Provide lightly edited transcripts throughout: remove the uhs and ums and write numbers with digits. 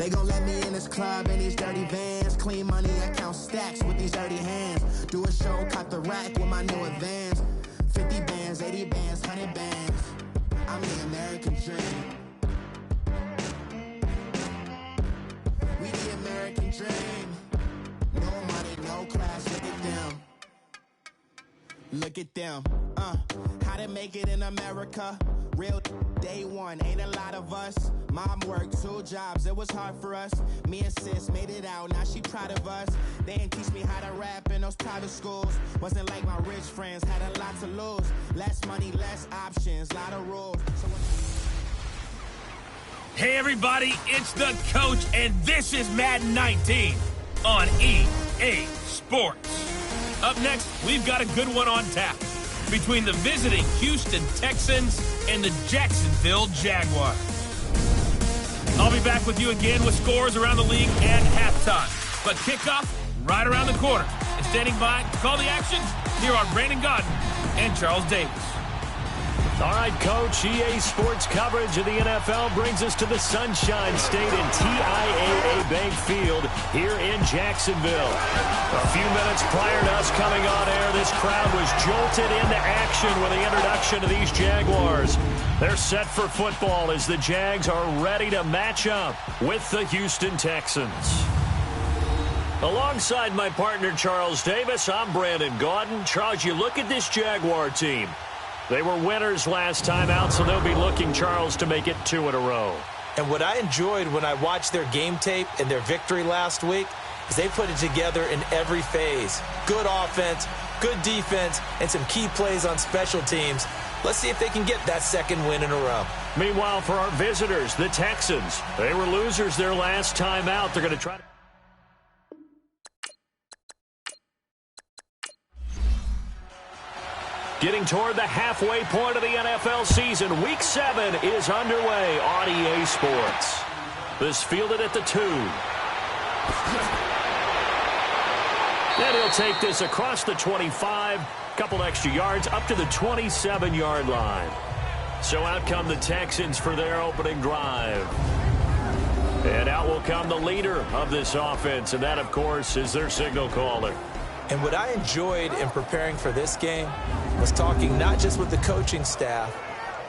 They gon' let me in this club in these dirty vans. Clean money, I count stacks with these dirty hands. Do a show, cut the rack with my new advance. 50 bands, 80 bands, 100 bands. I'm the American dream. We the American dream. No money, no class, look at them. Look at them, how to make it in America. Real day one, ain't a lot of us. Mom worked 2 jobs, it was hard for us. Me and sis made it out, now she proud of us. They didn't teach me how to rap in those private schools. Wasn't like my rich friends, had a lot to lose. Less money, less options, lot of rules. Hey everybody, it's the coach, and this is Madden 19 on EA Sports. Up next, we've got a good one on tap between the visiting Houston Texans and the Jacksonville Jaguars. I'll be back with you again with scores around the league and halftime. But kickoff right around the corner. And standing by to call the action, here are Brandon Godden and Charles Davis. All right, Coach, EA Sports coverage of the NFL brings us to the Sunshine State and TIAA Bank Field here in Jacksonville. A few minutes prior to us coming on air, this crowd was jolted into action with the introduction of these Jaguars. They're set for football as the Jags are ready to match up with the Houston Texans. Alongside my partner, Charles Davis, I'm Brandon Gaudin. Charles, you look at this Jaguar team. They were winners last time out, so they'll be looking, Charles, to make it 2 in a row. And what I enjoyed when I watched their game tape and their victory last week is they put it together in every phase. Good offense, good defense, and some key plays on special teams. Let's see if they can get that 2nd win in a row. Meanwhile, for our visitors, the Texans, they were losers their last time out. They're going to try to... Getting toward the halfway point of the NFL season, Week 7 is underway on EA Sports. This fielded at the 2. And he'll take this across the 25, couple extra yards, up to the 27-yard line. So out come the Texans for their opening drive. And out will come the leader of this offense, and that, of course, is their signal caller. And what I enjoyed in preparing for this game was talking not just with the coaching staff,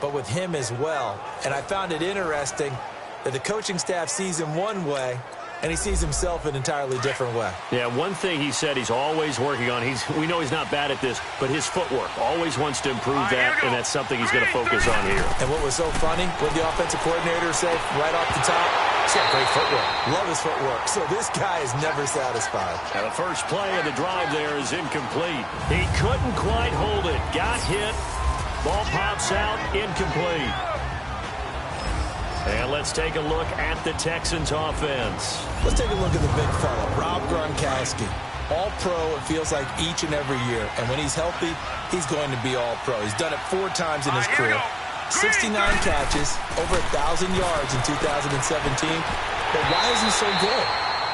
but with him as well. And I found it interesting that the coaching staff sees him one way, and he sees himself an entirely different way. Yeah, one thing he said he's always working on, we know he's not bad at this, but his footwork, always wants to improve that, and that's something he's going to focus on here. And what was so funny, what the offensive coordinator said right off the top, he's got great footwork. Love his footwork. So this guy is never satisfied. Now the first play of the drive there is incomplete. He couldn't quite hold it. Got hit. Ball pops out, incomplete. And let's take a look at the Texans offense. Let's take a look at the big fella, Rob Gronkowski. All-pro, it feels like, each and every year. And when he's healthy, he's going to be all-pro. He's done it 4 times in his career. 69 catches, over 1,000 yards in 2017. But why is he so good?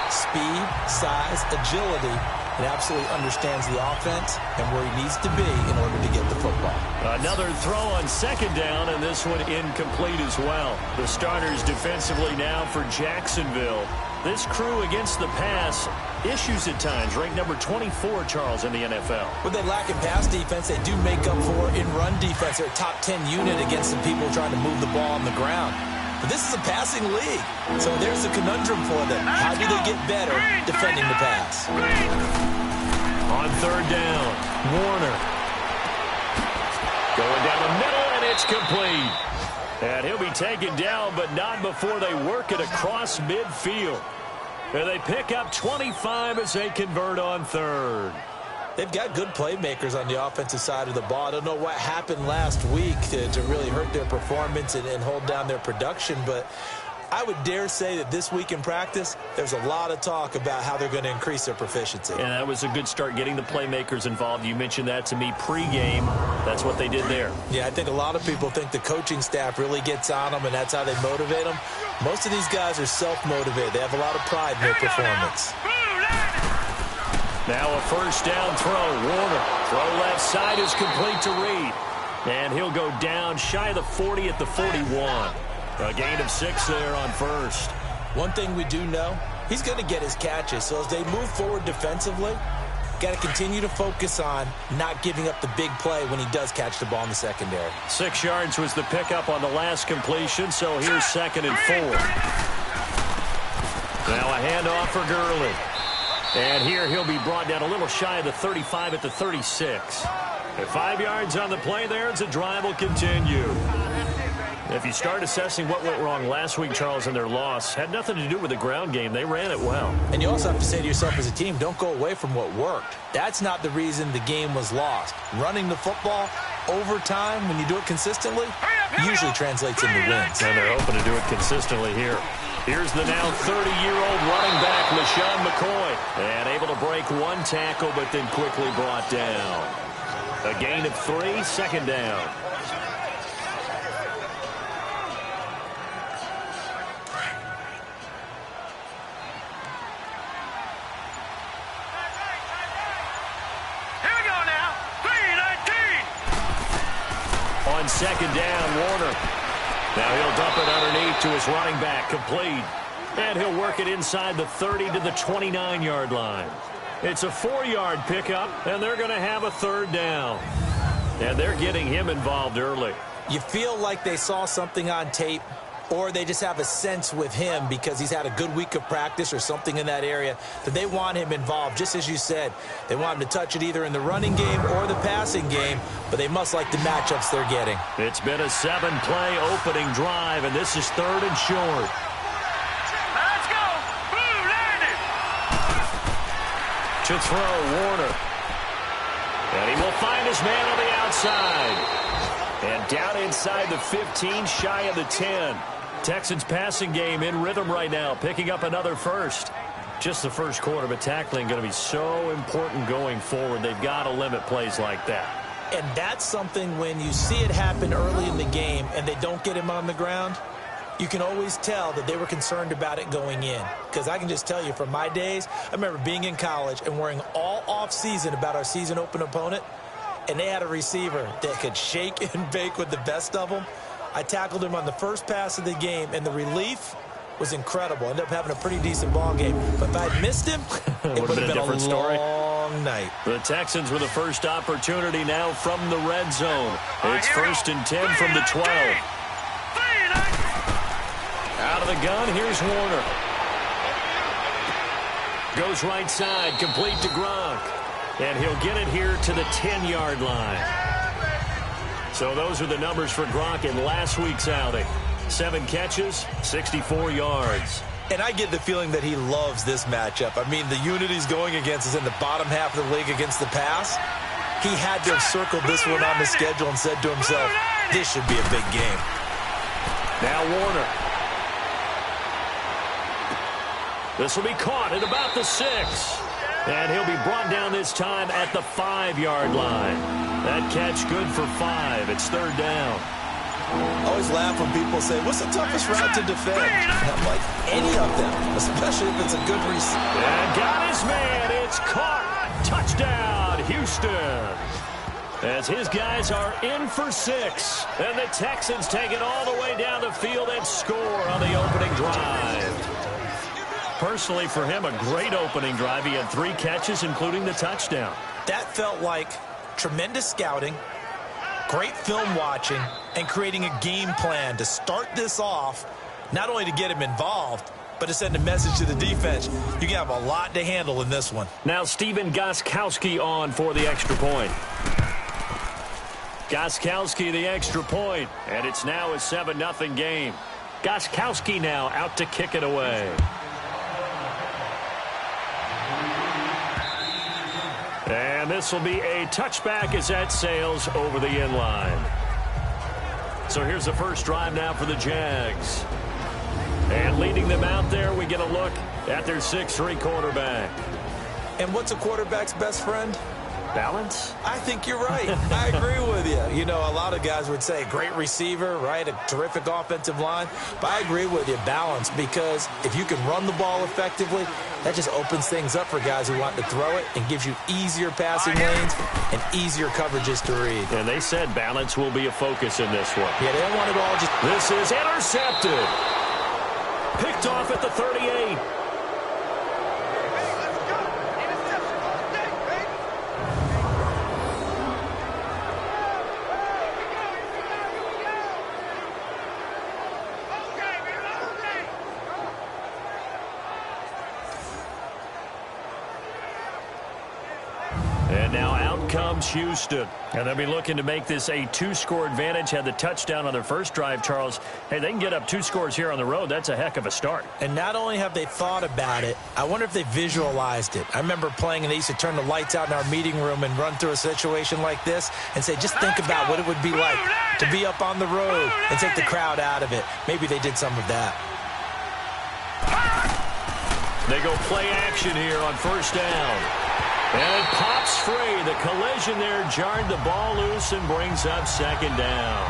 Speed, size, agility, and absolutely understands the offense and where he needs to be in order to get the football. Another throw on 2nd down, and this one incomplete as well. The starters defensively now for Jacksonville. This crew against the pass, issues at times, ranked number 24, Charles, in the NFL. When they lack in pass defense, they do make up for in run defense. They're a top 10 unit against some people trying to move the ball on the ground. But this is a passing league, so there's a conundrum for them. How do they get better defending the pass? On 3rd down, Warner. Going down the middle, and it's complete. And he'll be taken down, but not before they work it across midfield. And they pick up 25 as they convert on 3rd. They've got good playmakers on the offensive side of the ball. I don't know what happened last week to really hurt their performance and hold down their production, but I would dare say that this week in practice, there's a lot of talk about how they're going to increase their proficiency. And that was a good start, getting the playmakers involved. You mentioned that to me pregame. That's what they did there. Yeah, I think a lot of people think the coaching staff really gets on them, and that's how they motivate them. Most of these guys are self-motivated. They have a lot of pride in their performance. Now a 1st down throw. Warner. Throw left side is complete to Reed. And he'll go down shy of the 40 at the 41. A gain of 6 there on 1st. One thing we do know, he's going to get his catches. So as they move forward defensively, got to continue to focus on not giving up the big play when he does catch the ball in the secondary. 6 yards was the pickup on the last completion, so here's 2nd and 4. Now a handoff for Gurley. And here he'll be brought down a little shy of the 35 at the 36. At 5 yards on the play there, the drive will continue. If you start assessing what went wrong last week, Charles, in their loss, had nothing to do with the ground game. They ran it well. And you also have to say to yourself as a team, don't go away from what worked. That's not the reason the game was lost. Running the football over time, when you do it consistently, usually translates into wins. And they're hoping to do it consistently here. Here's the now 30-year-old running back, LaShawn McCoy. And able to break one tackle, but then quickly brought down. A gain of 3, 2nd down. On 2nd down, Warner. Now he'll dump it underneath to his running back, complete. And he'll work it inside the 30 to the 29-yard line. It's a 4-yard pickup, and they're going to have a 3rd down. And they're getting him involved early. You feel like they saw something on tape, or they just have a sense with him because he's had a good week of practice or something in that area that they want him involved. Just as you said, they want him to touch it either in the running game or the passing game, but they must like the matchups they're getting. It's been a 7-play opening drive, and this is 3rd and short. Let's go! Boom, landed! To throw, Warner. And he will find his man on the outside. And down inside the 15, shy of the 10. Texans passing game in rhythm right now, picking up another first. Just the first quarter, but tackling going to be so important going forward. They've got to limit plays like that. And that's something when you see it happen early in the game and they don't get him on the ground, you can always tell that they were concerned about it going in. Because I can just tell you from my days, I remember being in college and worrying all off-season about our season open opponent, and they had a receiver that could shake and bake with the best of them. I tackled him on the first pass of the game, and the relief was incredible. Ended up having a pretty decent ball game. But if I'd missed him, it would have been a different story. Long night. The Texans with the first opportunity now from the red zone. It's 1st and 10 from the 12. Out of the gun, here's Warner. Goes right side, complete to Gronk. And he'll get it here to the 10-yard line. So those are the numbers for Gronk in last week's outing. 7 catches, 64 yards. And I get the feeling that he loves this matchup. I mean, the unit he's going against is in the bottom half of the league against the pass. He had to have circled this one on the schedule and said to himself, this should be a big game. Now Warner. This will be caught at about the 6. And he'll be brought down this time at the 5-yard line. That catch good for 5. It's 3rd down. I always laugh when people say, what's the toughest route to defend? And I'm like, any of them, especially if it's a good receiver. And got his man. It's caught. Touchdown, Houston. As his guys are in for 6. And the Texans take it all the way down the field and score on the opening drive. Personally, for him, a great opening drive. He had 3 catches, including the touchdown. That felt like tremendous scouting, great film watching, and creating a game plan to start this off, not only to get him involved, but to send a message to the defense. You can have a lot to handle in this one. Now Stephen Gostkowski on for the extra point. Gostkowski the extra point, and it's now a 7-0 game. Gostkowski now out to kick it away. And this will be a touchback as that sails over the end line. So here's the first drive now for the Jags. And leading them out there, we get a look at their 6'3" quarterback. And what's a quarterback's best friend? Balance? I think you're right. I agree with you. You know, a lot of guys would say great receiver, right? A terrific offensive line. But I agree with you, balance, because if you can run the ball effectively, that just opens things up for guys who want to throw it and gives you easier passing lanes and easier coverages to read. And they said balance will be a focus in this one. Yeah, they don't want it all just... This is intercepted. Picked off at the 38. And now out comes Houston. And they'll be looking to make this a 2-score advantage. Had the touchdown on their first drive, Charles. Hey, they can get up 2 scores here on the road. That's a heck of a start. And not only have they thought about it, I wonder if they visualized it. I remember playing, and they used to turn the lights out in our meeting room and run through a situation like this and say, just think about what it would be like to be up on the road and take the crowd out of it. Maybe they did some of that. They go play action here on first down. And it pops free. The collision there jarred the ball loose and brings up second down.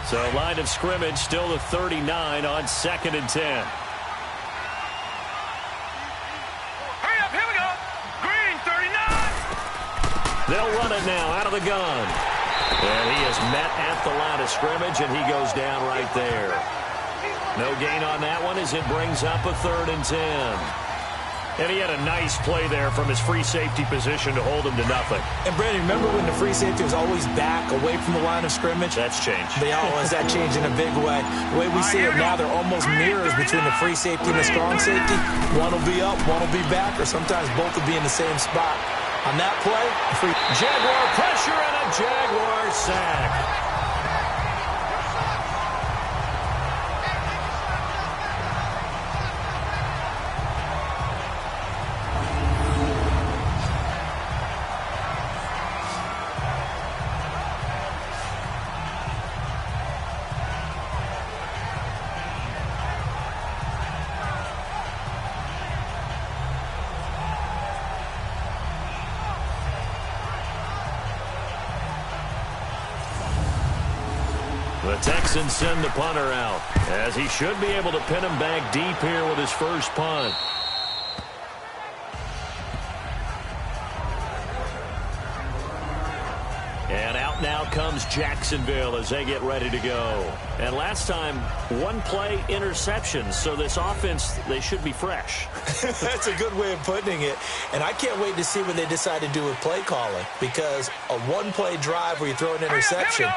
So line of scrimmage still the 39 on 2nd and 10. Hurry up, here we go. Green, 39. They'll run it now out of the gun. And he is met at the line of scrimmage, and he goes down right there. No gain on that one as it brings up a 3rd and 10. And he had a nice play there from his free safety position to hold him to nothing. And, Brandon, remember when the free safety was always back away from the line of scrimmage? That's changed. Has that changed in a big way? The way we see it now, they're almost mirrors between the free safety and the strong safety. One will be up, one will be back, or sometimes both will be in the same spot. On that play, Jaguar pressure and a Jaguar sack. The Texans send the punter out, as he should be able to pin him back deep here with his first punt. And out now comes Jacksonville as they get ready to go. And last time, 1-play interception, so this offense, they should be fresh. That's a good way of putting it. And I can't wait to see what they decide to do with play calling, because a 1-play drive where you throw an interception,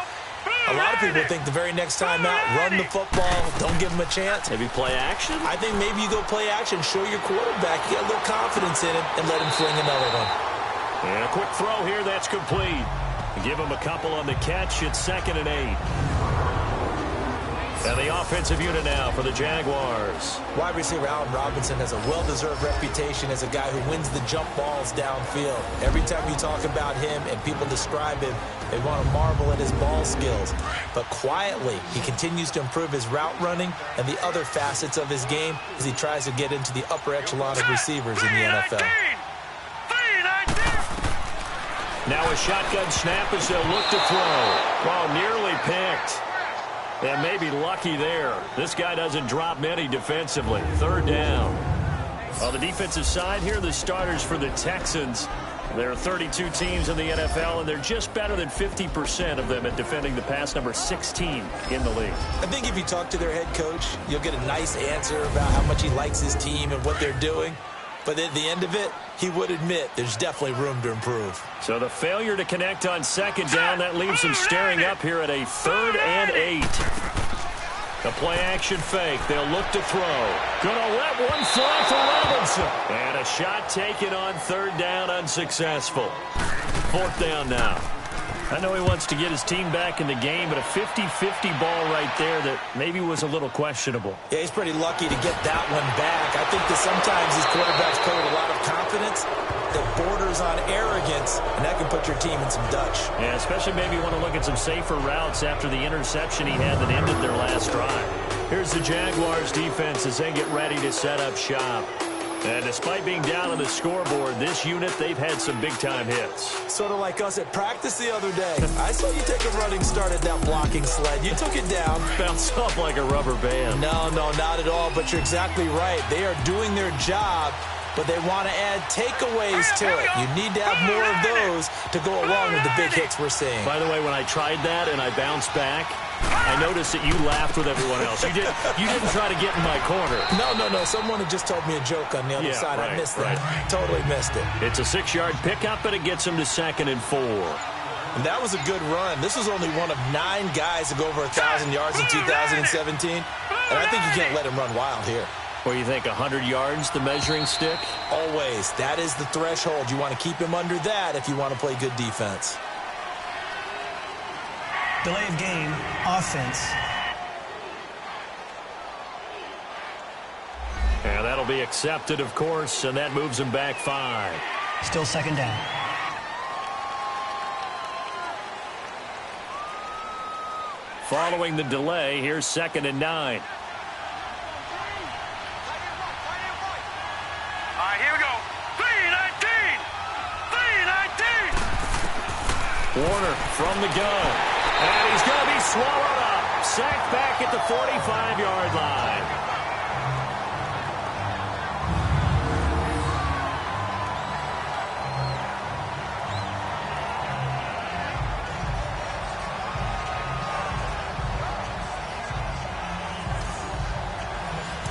a lot of people think the very next time out, run the football, don't give them a chance. Maybe play action? I think maybe you go play action, show your quarterback, you got a little confidence in him, and let him fling another one. And a quick throw here, that's complete. Give him a couple on the catch. It's 2nd and 8. And the offensive unit now for the Jaguars. Wide receiver Allen Robinson has a well-deserved reputation as a guy who wins the jump balls downfield. Every time you talk about him and people describe him, they want to marvel at his ball skills. But quietly, he continues to improve his route running and the other facets of his game as he tries to get into the upper echelon of receivers in the NFL. Now a shotgun snap as they'll look to throw. Wow, nearly picked. And maybe lucky there. This guy doesn't drop many defensively. 3rd down. On the defensive side here, the starters for the Texans. There are 32 teams in the NFL, and they're just better than 50% of them at defending the pass, number 16 in the league. I think if you talk to their head coach, you'll get a nice answer about how much he likes his team and what they're doing. But at the end of it, he would admit there's definitely room to improve. So the failure to connect on 2nd down, that leaves him staring up here at a 3rd and 8. The play-action fake. They'll look to throw. Gonna let one fly for Robinson. And a shot taken on 3rd down, unsuccessful. 4th down now. I know he wants to get his team back in the game, but a 50-50 ball right there that maybe was a little questionable. Yeah, he's pretty lucky to get that one back. I think that sometimes these quarterbacks play with a lot of confidence that borders on arrogance, and that can put your team in some Dutch. Yeah, especially maybe you want to look at some safer routes after the interception he had that ended their last drive. Here's the Jaguars defense as they get ready to set up shop. And despite being down on the scoreboard, this unit, they've had some big-time hits. Sort of like us at practice the other day. I saw you take a running start at that blocking sled. You took it down. Bounced off like a rubber band. No, not at all, but you're exactly right. They are doing their job, but they want to add takeaways to it. You need to have more of those to go along with the big hits we're seeing. By the way, when I tried that and I bounced back, I noticed that you laughed with everyone else. You didn't try to get in my corner. No. Someone had just told me a joke on the other side. Right, I missed that. Right. Totally missed it. It's a 6-yard pickup, and it gets them to 2nd and 4. And that was a good run. This was only one of 9 guys to go over 1,000 yards in 2017. And I think you can't let him run wild here. What do you think, 100 yards, the measuring stick? Always. That is the threshold. You want to keep him under that if you want to play good defense. Delay of game, offense. And that'll be accepted, of course, and that moves him back 5. Still 2nd down. Following the delay, here's 2nd and 9. Here we go. 3-19. 3-19. Warner from the gun. And he's going to be swallowed up. Sacked back at the 45-yard line.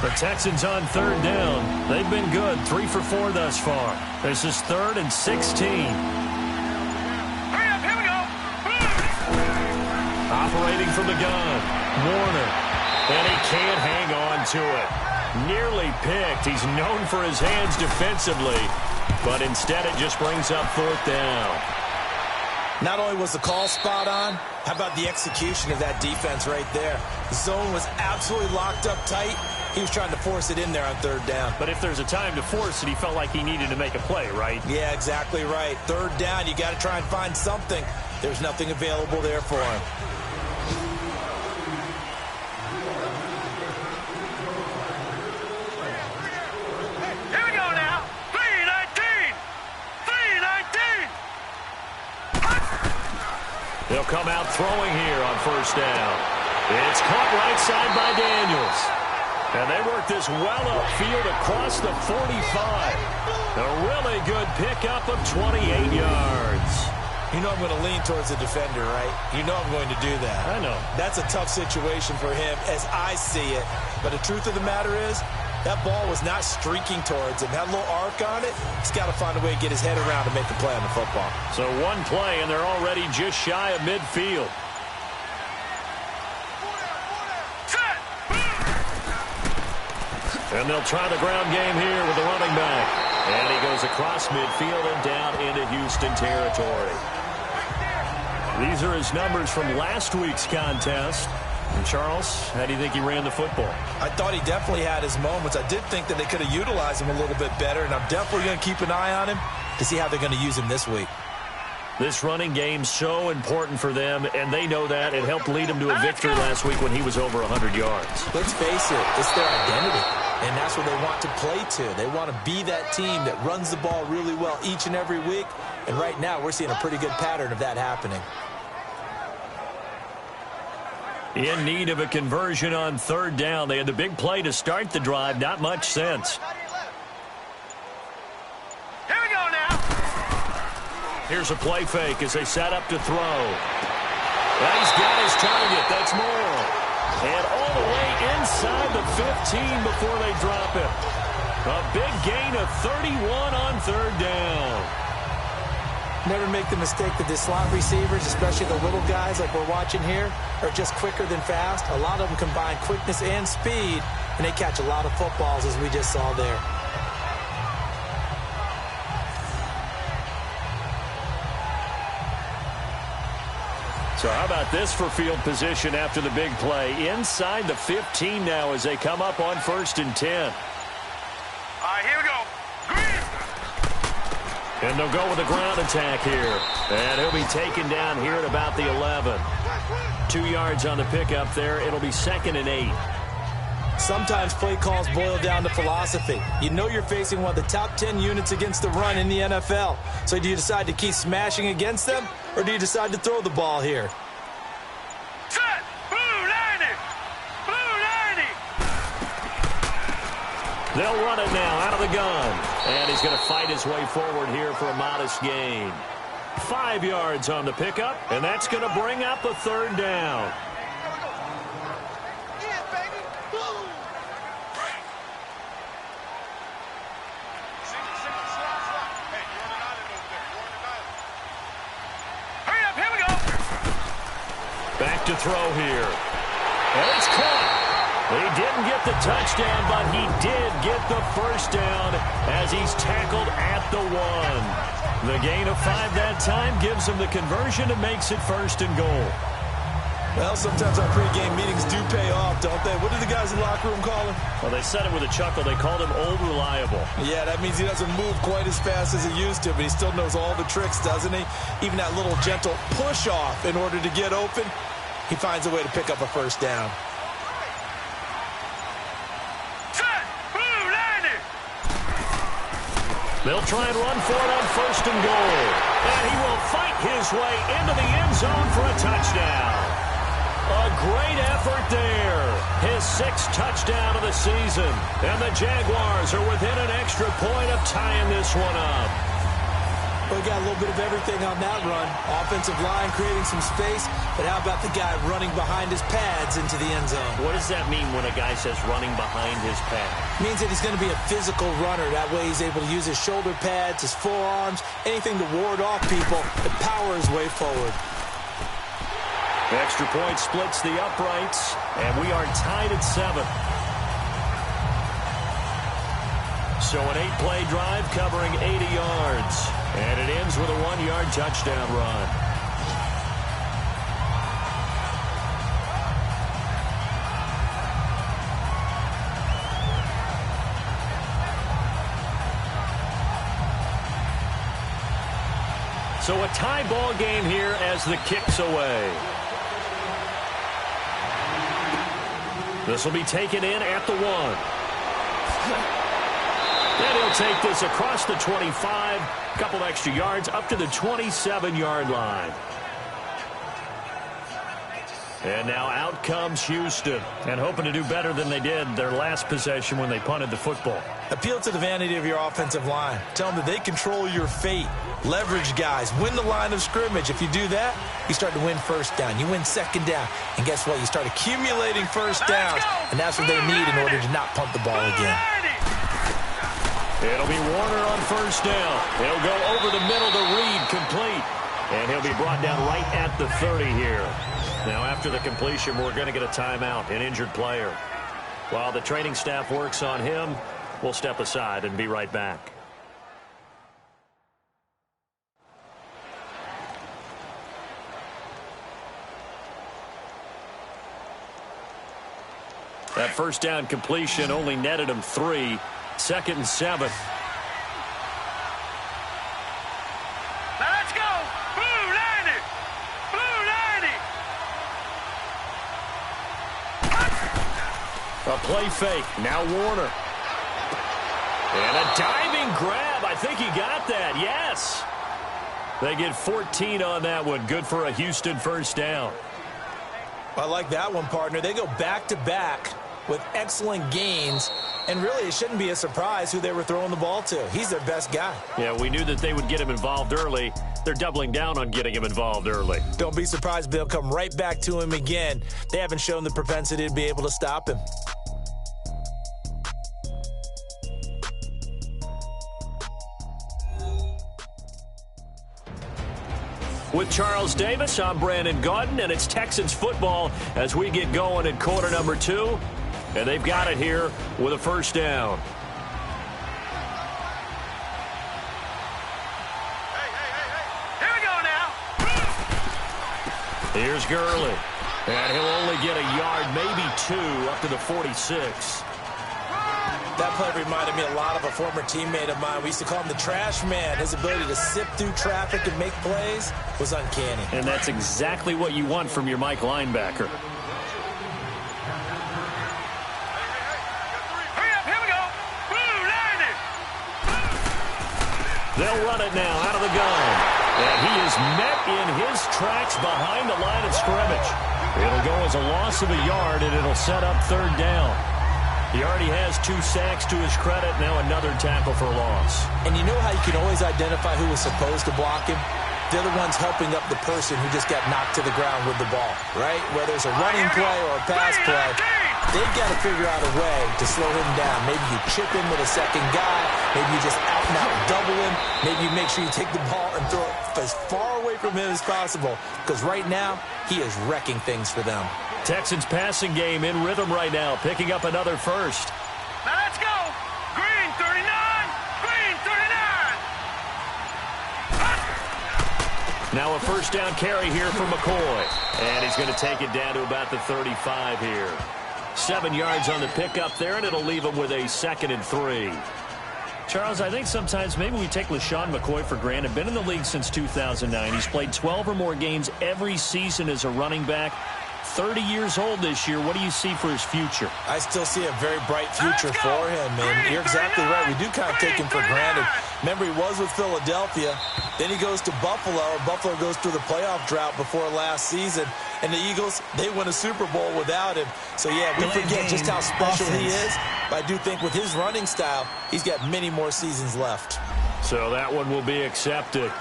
The Texans on 3rd down. They've been good, 3 for 4 thus far. This is 3rd and 16. Hurry up, here we go. Operating from the gun, Warner. And he can't hang on to it. Nearly picked. He's known for his hands defensively, but instead it just brings up 4th down. Not only was the call spot on, how about the execution of that defense right there? The zone was absolutely locked up tight. He was trying to force it in there on 3rd down. But if there's a time to force it, he felt like he needed to make a play, right? Yeah, exactly right. 3rd down, you got to try and find something. There's nothing available there for him. Here we go now. 3-19. 3-19. They'll come out throwing here on 1st down. It's caught right side by Daniels. And they work this well upfield across the 45. A really good pickup of 28 yards. You know I'm going to lean towards the defender, right? You know I'm going to do that. I know. That's a tough situation for him as I see it. But the truth of the matter is, that ball was not streaking towards him. Had a little arc on it. He's got to find a way to get his head around to make the play on the football. So one play, and they're already just shy of midfield. And they'll try the ground game here with the running back. And he goes across midfield and down into Houston territory. These are his numbers from last week's contest. And Charles, how do you think he ran the football? I thought he definitely had his moments. I did think that they could have utilized him a little bit better, and I'm definitely going to keep an eye on him to see how they're going to use him this week. This running game's so important for them, and they know that. It helped lead them to a victory last week when he was over 100 yards. Let's face it, it's their identity, and that's what they want to play to. They want to be that team that runs the ball really well each and every week, and right now we're seeing a pretty good pattern of that happening. In need of a conversion on 3rd down. They had the big play to start the drive. Not much sense. Here we go now. Here's a play fake as they set up to throw. Well, he's got his target. That's Moore. And all the way inside the 15 before they drop it. A big gain of 31 on 3rd down. Never make the mistake that the slot receivers, especially the little guys like we're watching here, are just quicker than fast. A lot of them combine quickness and speed, and they catch a lot of footballs, as we just saw there. So how about this for field position after the big play? Inside the 15 now as they come up on 1st and 10. All right, here we go. Green. And they'll go with a ground attack here. And he'll be taken down here at about the 11. 2 yards on the pickup there. It'll be 2nd and 8. Sometimes play calls boil down to philosophy. You know you're facing one of the top 10 units against the run in the NFL. So do you decide to keep smashing against them, or do you decide to throw the ball here? Set. Blue 90. Blue 90. They'll run it now out of the gun. And he's going to fight his way forward here for a modest gain. 5 yards on the pickup, and that's going to bring up a third down. Back to throw here. And it's caught. He didn't get the touchdown, but he did get the first down as he's tackled at the 1. The gain of 5 that time gives him the conversion and makes it 1st and goal. Well, sometimes our pregame meetings do pay off, don't they? What do the guys in the locker room call him? Well, they said it with a chuckle. They called him Old Reliable. Yeah, that means he doesn't move quite as fast as he used to, but he still knows all the tricks, doesn't he? Even that little gentle push-off in order to get open, he finds a way to pick up a first down. They'll try and run for it on 1st and goal. And he will fight his way into the end zone for a touchdown. A great effort there. His 6th touchdown of the season. And the Jaguars are within an extra point of tying this one up. We got a little bit of everything on that run. Offensive line creating some space, but how about the guy running behind his pads into the end zone? What does that mean when a guy says running behind his pad? Means that he's going to be a physical runner. That way he's able to use his shoulder pads, his forearms, anything to ward off people and power his way forward. The extra point splits the uprights, and we are tied at 7. So an 8-play drive covering 80 yards. And it ends with a 1-yard touchdown run. So a tie ball game here as the kick's away. This will be taken in at the 1. And he'll take this across the 25, a couple extra yards up to the 27-yard line. And now out comes Houston, and hoping to do better than they did their last possession when they punted the football. Appeal to the vanity of your offensive line. Tell them that they control your fate. Leverage guys. Win the line of scrimmage. If you do that, you start to win 1st down. You win 2nd down. And guess what? You start accumulating 1st downs, and that's what they need in order to not punt the ball again. It'll be Warner on 1st down. He'll go over the middle to Reed, complete. And he'll be brought down right at the 30 here. Now, after the completion, we're going to get a timeout, an injured player. While the training staff works on him, we'll step aside and be right back. That 1st down completion only netted him 3. 2nd and 7. Now let's go. Blue 90. Blue 90. A play fake. Now Warner. And a diving grab. I think he got that. Yes. They get 14 on that one. Good for a Houston 1st down. I like that one, partner. They go back-to-back with excellent gains. And really, it shouldn't be a surprise who they were throwing the ball to. He's their best guy. Yeah, we knew that they would get him involved early. They're doubling down on getting him involved early. Don't be surprised if they'll come right back to him again. They haven't shown the propensity to be able to stop him. With Charles Davis, I'm Brandon Gaudin, and it's Texans football as we get going in quarter number 2. And they've got it here with a 1st down. Here we go now. Here's Gurley. And he'll only get a yard, maybe 2, up to the 46. That play reminded me a lot of a former teammate of mine. We used to call him the trash man. His ability to sift through traffic and make plays was uncanny. And that's exactly what you want from your Mike linebacker. They'll run it now out of the gun. And he is met in his tracks behind the line of scrimmage. It'll go as a loss of a yard, and it'll set up 3rd down. He already has 2 sacks to his credit. Now another tackle for loss. And you know how you can always identify who was supposed to block him? They're the ones helping up the person who just got knocked to the ground with the ball, right? Whether it's a running play or a pass play, they've got to figure out a way to slow him down. Maybe you chip him with a second guy. Maybe you just out-and-out double him. Maybe you make sure you take the ball and throw it as far away from him as possible, because right now he is wrecking things for them. Texans passing game in rhythm right now, picking up another first. Now let's go. Green 39. Green 39. Now a first down carry here for McCoy. And he's going to take it down to about the 35 here. 7 yards on the pickup there, and it'll leave him with a 2nd and 3. Charles, I think sometimes maybe we take LaShawn McCoy for granted. Been in the league since 2009. He's played 12 or more games every season as a running back. 30 years old this year. What do you see for his future? I still see a very bright future for him, and you're exactly right. We do kind of take him for granted. Remember, he was with Philadelphia. Then he goes to Buffalo, and Buffalo goes through the playoff drought before last season. And the Eagles, they win a Super Bowl without him. So, yeah, we forget just how special he is. But I do think with his running style, he's got many more seasons left. So that one will be accepted.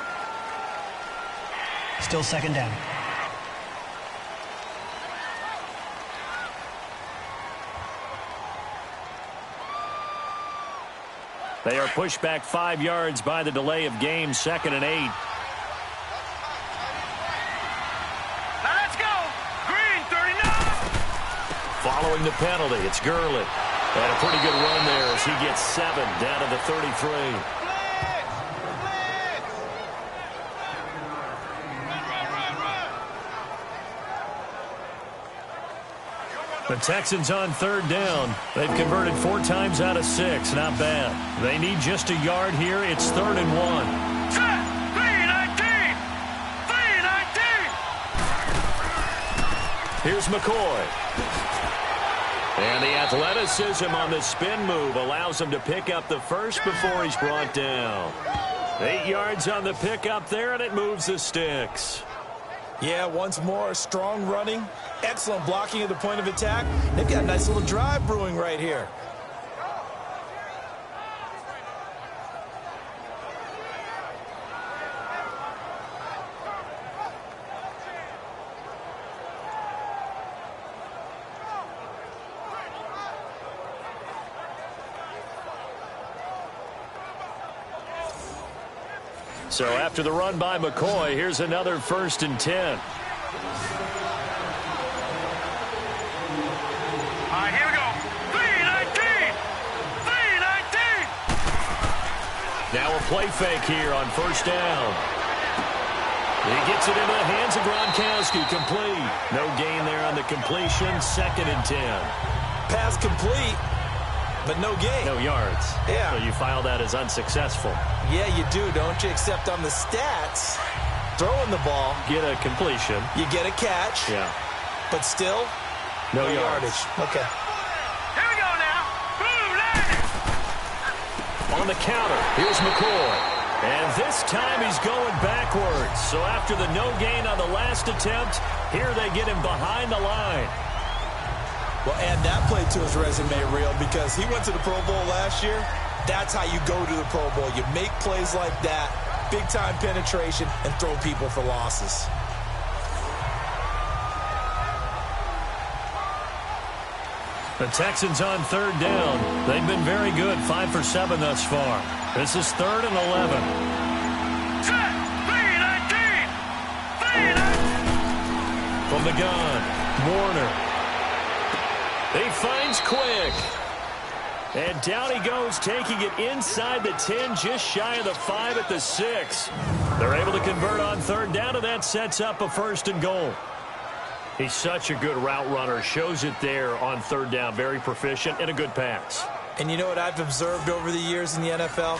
Still 2nd down. They are pushed back 5 yards by the delay of game, 2nd and 8. Now let's go. Green 39. Following the penalty, it's Gurley. And a pretty good run there as he gets 7 down to the 33. The Texans on 3rd down. They've converted 4 times out of 6. Not bad. They need just a yard here. It's 3rd and 1. Set. 319. 319. Here's McCoy. And the athleticism on the spin move allows him to pick up the first before he's brought down. 8 yards on the pickup there, and it moves the sticks. Yeah, once more, strong running, excellent blocking at the point of attack. They've got a nice little drive brewing right here. So after the run by McCoy, here's another 1st and 10. All right, here we go. 319. 319. Now a play fake here on 1st down. He gets it into the hands of Gronkowski. Complete. No gain there on the completion. 2nd and 10. Pass complete, but no gain. No yards. Yeah. So you file that as unsuccessful. Yeah, you do, don't you? Except on the stats, throwing the ball, Get a completion. you get a catch, Yeah. but still, No yardage. yards. Okay. Here we go now. Boom, landed. On the counter, here's McCoy. And this time he's going backwards. So after the no gain on the last attempt, here they get him behind the line. Well, add that play to his resume, Real, because he went to the Pro Bowl last year. That's how you go to the Pro Bowl. You make plays like that, big-time penetration, and throw people for losses. The Texans on 3rd down. They've been very good, 5 for 7 thus far. This is 3rd and 11. Set. 319. 319. From the gun, Warner. He finds Quick. And down he goes, taking it inside the 10, just shy of the 5 at the 6. They're able to convert on 3rd down, and that sets up a 1st and goal. He's such a good route runner. Shows it there on 3rd down. Very proficient and a good pass. And you know what I've observed over the years in the NFL?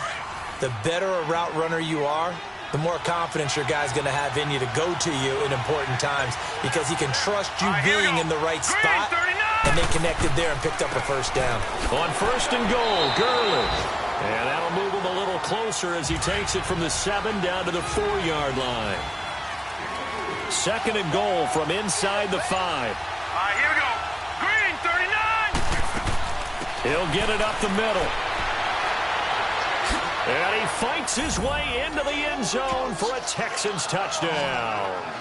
The better a route runner you are, the more confidence your guy's going to have in you to go to you in important times, because he can trust you being in the right spot. And they connected there and picked up a 1st down. On 1st and goal, Gurley. And that'll move him a little closer as he takes it from the 7 down to the 4-yard line. 2nd and goal from inside the 5. All right, here we go. Green 39. He'll get it up the middle. And he fights his way into the end zone for a Texans touchdown.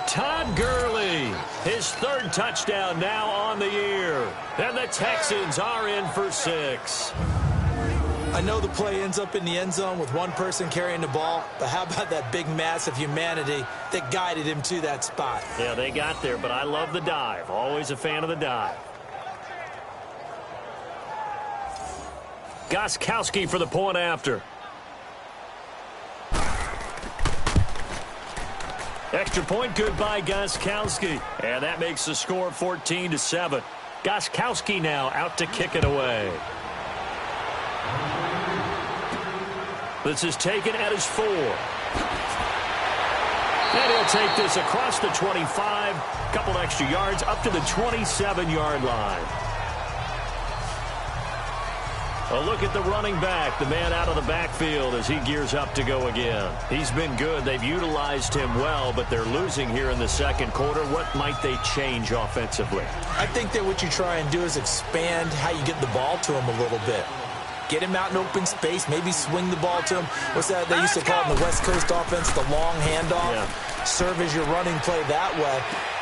Todd Gurley, his third touchdown now on the year. And the Texans are in for 6. I know the play ends up in the end zone with one person carrying the ball, but how about that big mass of humanity that guided him to that spot? Yeah, they got there, but I love the dive. Always a fan of the dive. Gostkowski for the point after. Extra point good by Gostkowski. And that makes the score 14-7. Gostkowski now out to kick it away. This is taken at his 4. And he'll take this across the 25. Couple extra yards up to the 27-yard line. A look at the running back, the man out of the backfield as he gears up to go again. He's been good. They've utilized him well, but they're losing here in the second quarter. What might they change offensively? I think that what you try and do is expand how you get the ball to him a little bit. Get him out in open space, maybe swing the ball to him. What's that they used to call in the West Coast offense, the long handoff? Yeah. Serve as your running play that way,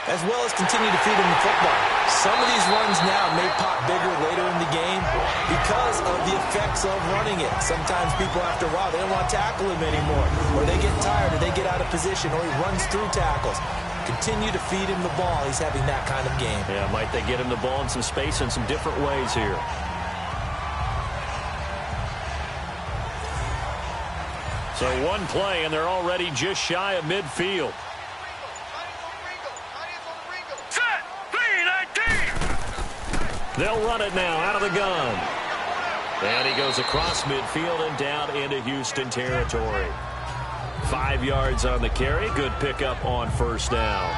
as well as continue to feed him the football. Some of these runs now may pop bigger later in the game because of the effects of running it. Sometimes people, after a while, they don't want to tackle him anymore, or they get tired, or they get out of position, or he runs through tackles. Continue to feed him the ball. He's having that kind of game. Yeah, might they get him the ball in some space in some different ways here. So one play, and they're already just shy of midfield. Set! 3-19! They'll run it now out of the gun. And he goes across midfield and down into Houston territory. 5 yards on the carry. Good pickup on first down.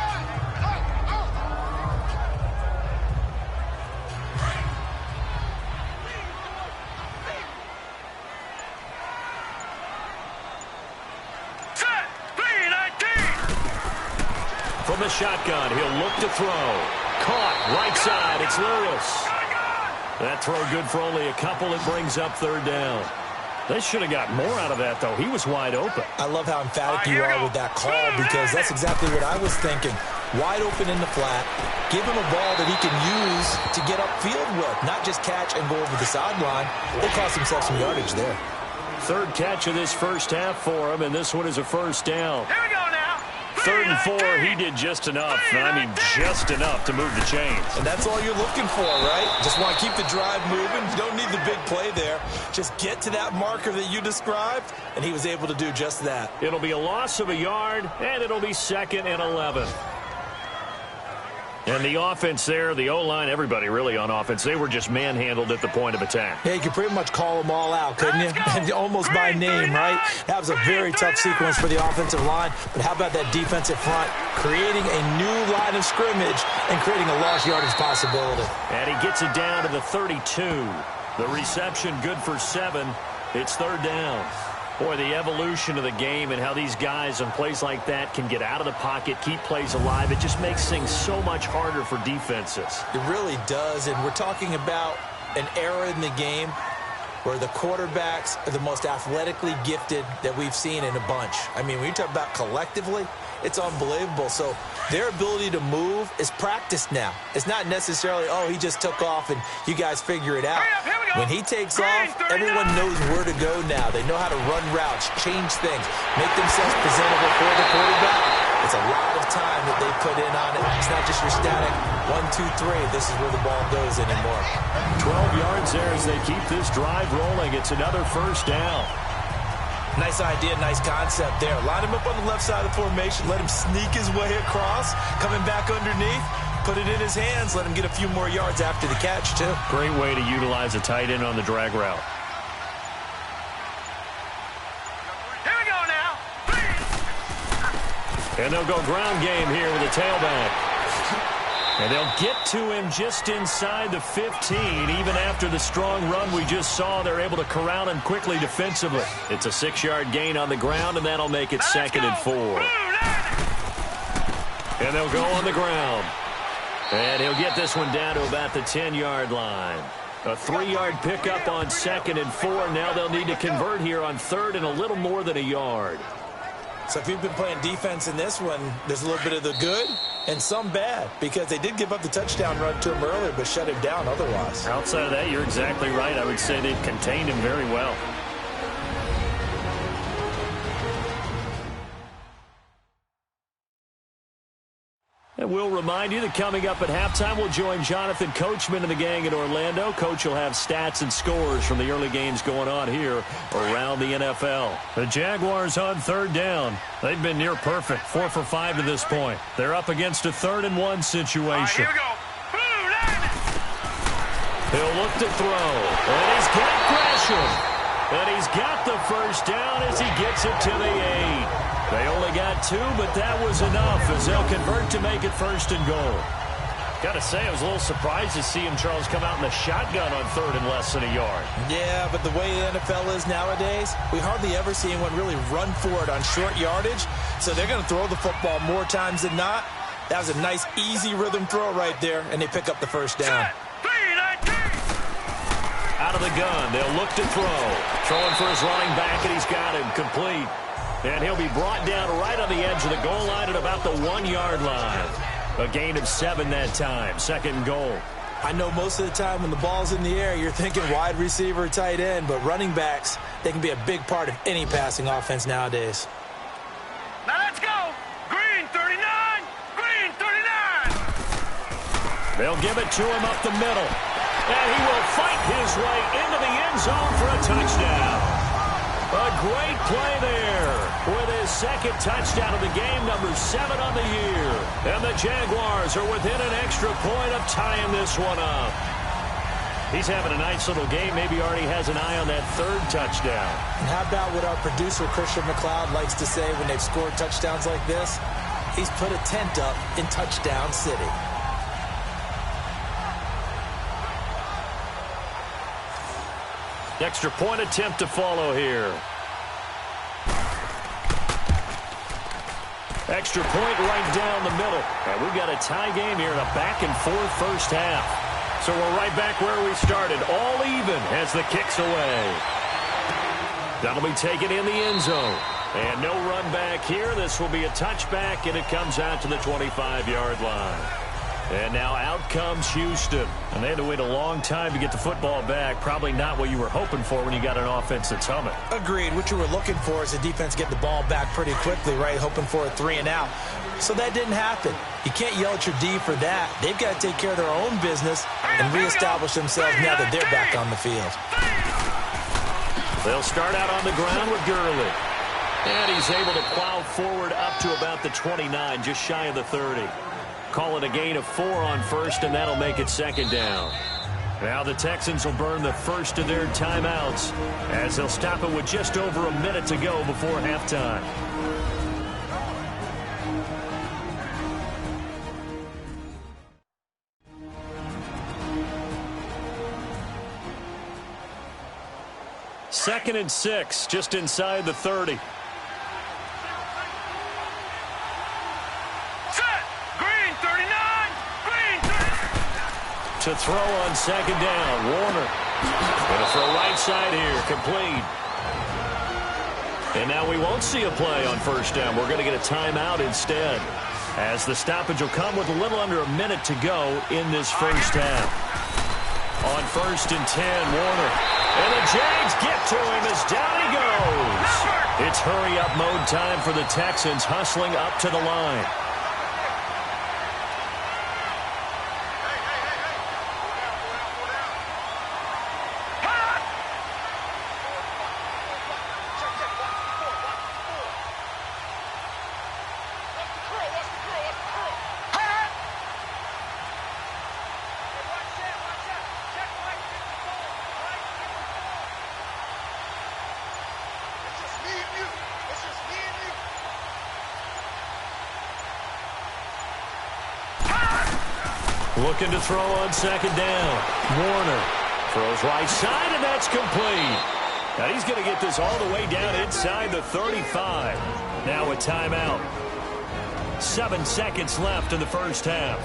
From the shotgun, he'll look to throw. Caught, right side, it's Lewis. That throw good for only a couple. It brings up third down. They should have got more out of that, though. He was wide open. I love how emphatic you are with that call because that's exactly what I was thinking. Wide open in the flat. Give him a ball that he can use to get upfield with, not just catch and go over the sideline. They cost himself some yardage there. Third catch of this first half for him, and this one is a first down. Here we go now. 3rd and 4, he did just enough. I mean, just enough to move the chains. And that's all you're looking for, right? Just want to keep the drive moving. You don't need the big play there. Just get to that marker that you described, and he was able to do just that. It'll be a loss of a yard, and it'll be 2nd and 11. And the offense there, the O-line, everybody really on offense, they were just manhandled at the point of attack. Yeah, you could pretty much call them all out, couldn't you? Almost by name, right? That was a very tough sequence for the offensive line. But how about that defensive front creating a new line of scrimmage and creating a lost yardage possibility? And he gets it down to the 32. The reception good for 7. It's third down. Boy, the evolution of the game and how these guys on plays like that can get out of the pocket, keep plays alive, it just makes things so much harder for defenses. It really does, and we're talking about an era in the game where the quarterbacks are the most athletically gifted that we've seen in a bunch. I mean, when you talk about collectively, it's unbelievable. So their ability to move is practiced now. It's not necessarily, oh, he just took off and you guys figure it out. When he takes off, everyone knows where to go now. They know how to run routes, change things, make themselves presentable for the quarterback. It's a lot of time that they put in on it. It's not just your static 1, 2, 3. This is where the ball goes anymore. 12 yards there as they keep this drive rolling. It's another first down. Nice idea, nice concept there. Line him up on the left side of the formation. Let him sneak his way across. Coming back underneath. Put it in his hands. Let him get a few more yards after the catch, too. Great way to utilize a tight end on the drag route. Here we go now. And they'll go ground game here with a tailback. And they'll get to him just inside the 15. Even after the strong run we just saw, they're able to corral him quickly defensively. It's a 6-yard gain on the ground, and that'll make it 2nd and 4. And they'll go on the ground. And he'll get this one down to about the 10-yard line. A 3-yard pickup on 2nd and 4. Now they'll need to convert here on 3rd and a little more than a yard. So if you've been playing defense in this one, there's a little bit of the good and some bad, because they did give up the touchdown run to him earlier but shut him down otherwise. Outside of that, you're exactly right. I would say they've contained him very well. And we'll remind you that coming up at halftime, we'll join Jonathan Coachman and the gang in Orlando. Coach will have stats and scores from the early games going on here around the NFL. The Jaguars on 3rd down. They've been near perfect, 4 for 5 to this point. They're up against a 3rd and 1 situation. Here we go. He'll look to throw. And he's got Gresham. And he's got the first down as he gets it to the 8. They only got 2, but that was enough as they'll convert to make it 1st and goal. Got to say, I was a little surprised to see him, Charles, come out in the shotgun on 3rd and less than a yard. Yeah, but the way the NFL is nowadays, we hardly ever see anyone really run for it on short yardage. So they're going to throw the football more times than not. That was a nice, easy rhythm throw right there, and they pick up the first down. Out of the gun, they'll look to throw. Throwing for his running back, and he's got him complete. And he'll be brought down right on the edge of the goal line at about the 1-yard line. A gain of 7 that time, 2nd and goal. I know most of the time when the ball's in the air, you're thinking wide receiver, tight end, but running backs, they can be a big part of any passing offense nowadays. Now let's go. Green 39. Green 39. They'll give it to him up the middle. And he will fight his way into the end zone for a touchdown. A great play there with his 2nd touchdown of the game, number 7 on the year. And the Jaguars are within an extra point of tying this one up. He's having a nice little game. Maybe already has an eye on that 3rd touchdown. And how about what our producer, Christian McLeod, likes to say when they've scored touchdowns like this? He's put a tent up in Touchdown City. Extra point attempt to follow here. Extra point right down the middle. And we've got a tie game here in a back-and-forth first half. So we're right back where we started, all even as the kick's away. That'll be taken in the end zone. And no run back here. This will be a touchback, and it comes out to the 25-yard line. And now out comes Houston. And they had to wait a long time to get the football back. Probably not what you were hoping for when you got an offense that's humming. Agreed. What you were looking for is the defense get the ball back pretty quickly, right? Hoping for a 3 and out. So that didn't happen. You can't yell at your D for that. They've got to take care of their own business and reestablish themselves now that they're back on the field. They'll start out on the ground with Gurley. And he's able to plow forward up to about the 29, just shy of the 30. Call it a gain of 4 on 1st, and that'll make it 2nd down. Now the Texans will burn the first of their timeouts as they'll stop it with just over a minute to go before halftime. Second and 6, just inside the 30. To throw on 2nd down, Warner. Going to throw right side here, complete. And now we won't see a play on 1st down. We're going to get a timeout instead, as the stoppage will come with a little under a minute to go in this first half. On 1st and 10, Warner. And the Jags get to him as down he goes. It's hurry-up mode time for the Texans, hustling up to the line. Looking to throw on 2nd down. Warner throws right side, and that's complete. Now he's going to get this all the way down inside the 35. Now a timeout. 7 seconds left in the first half.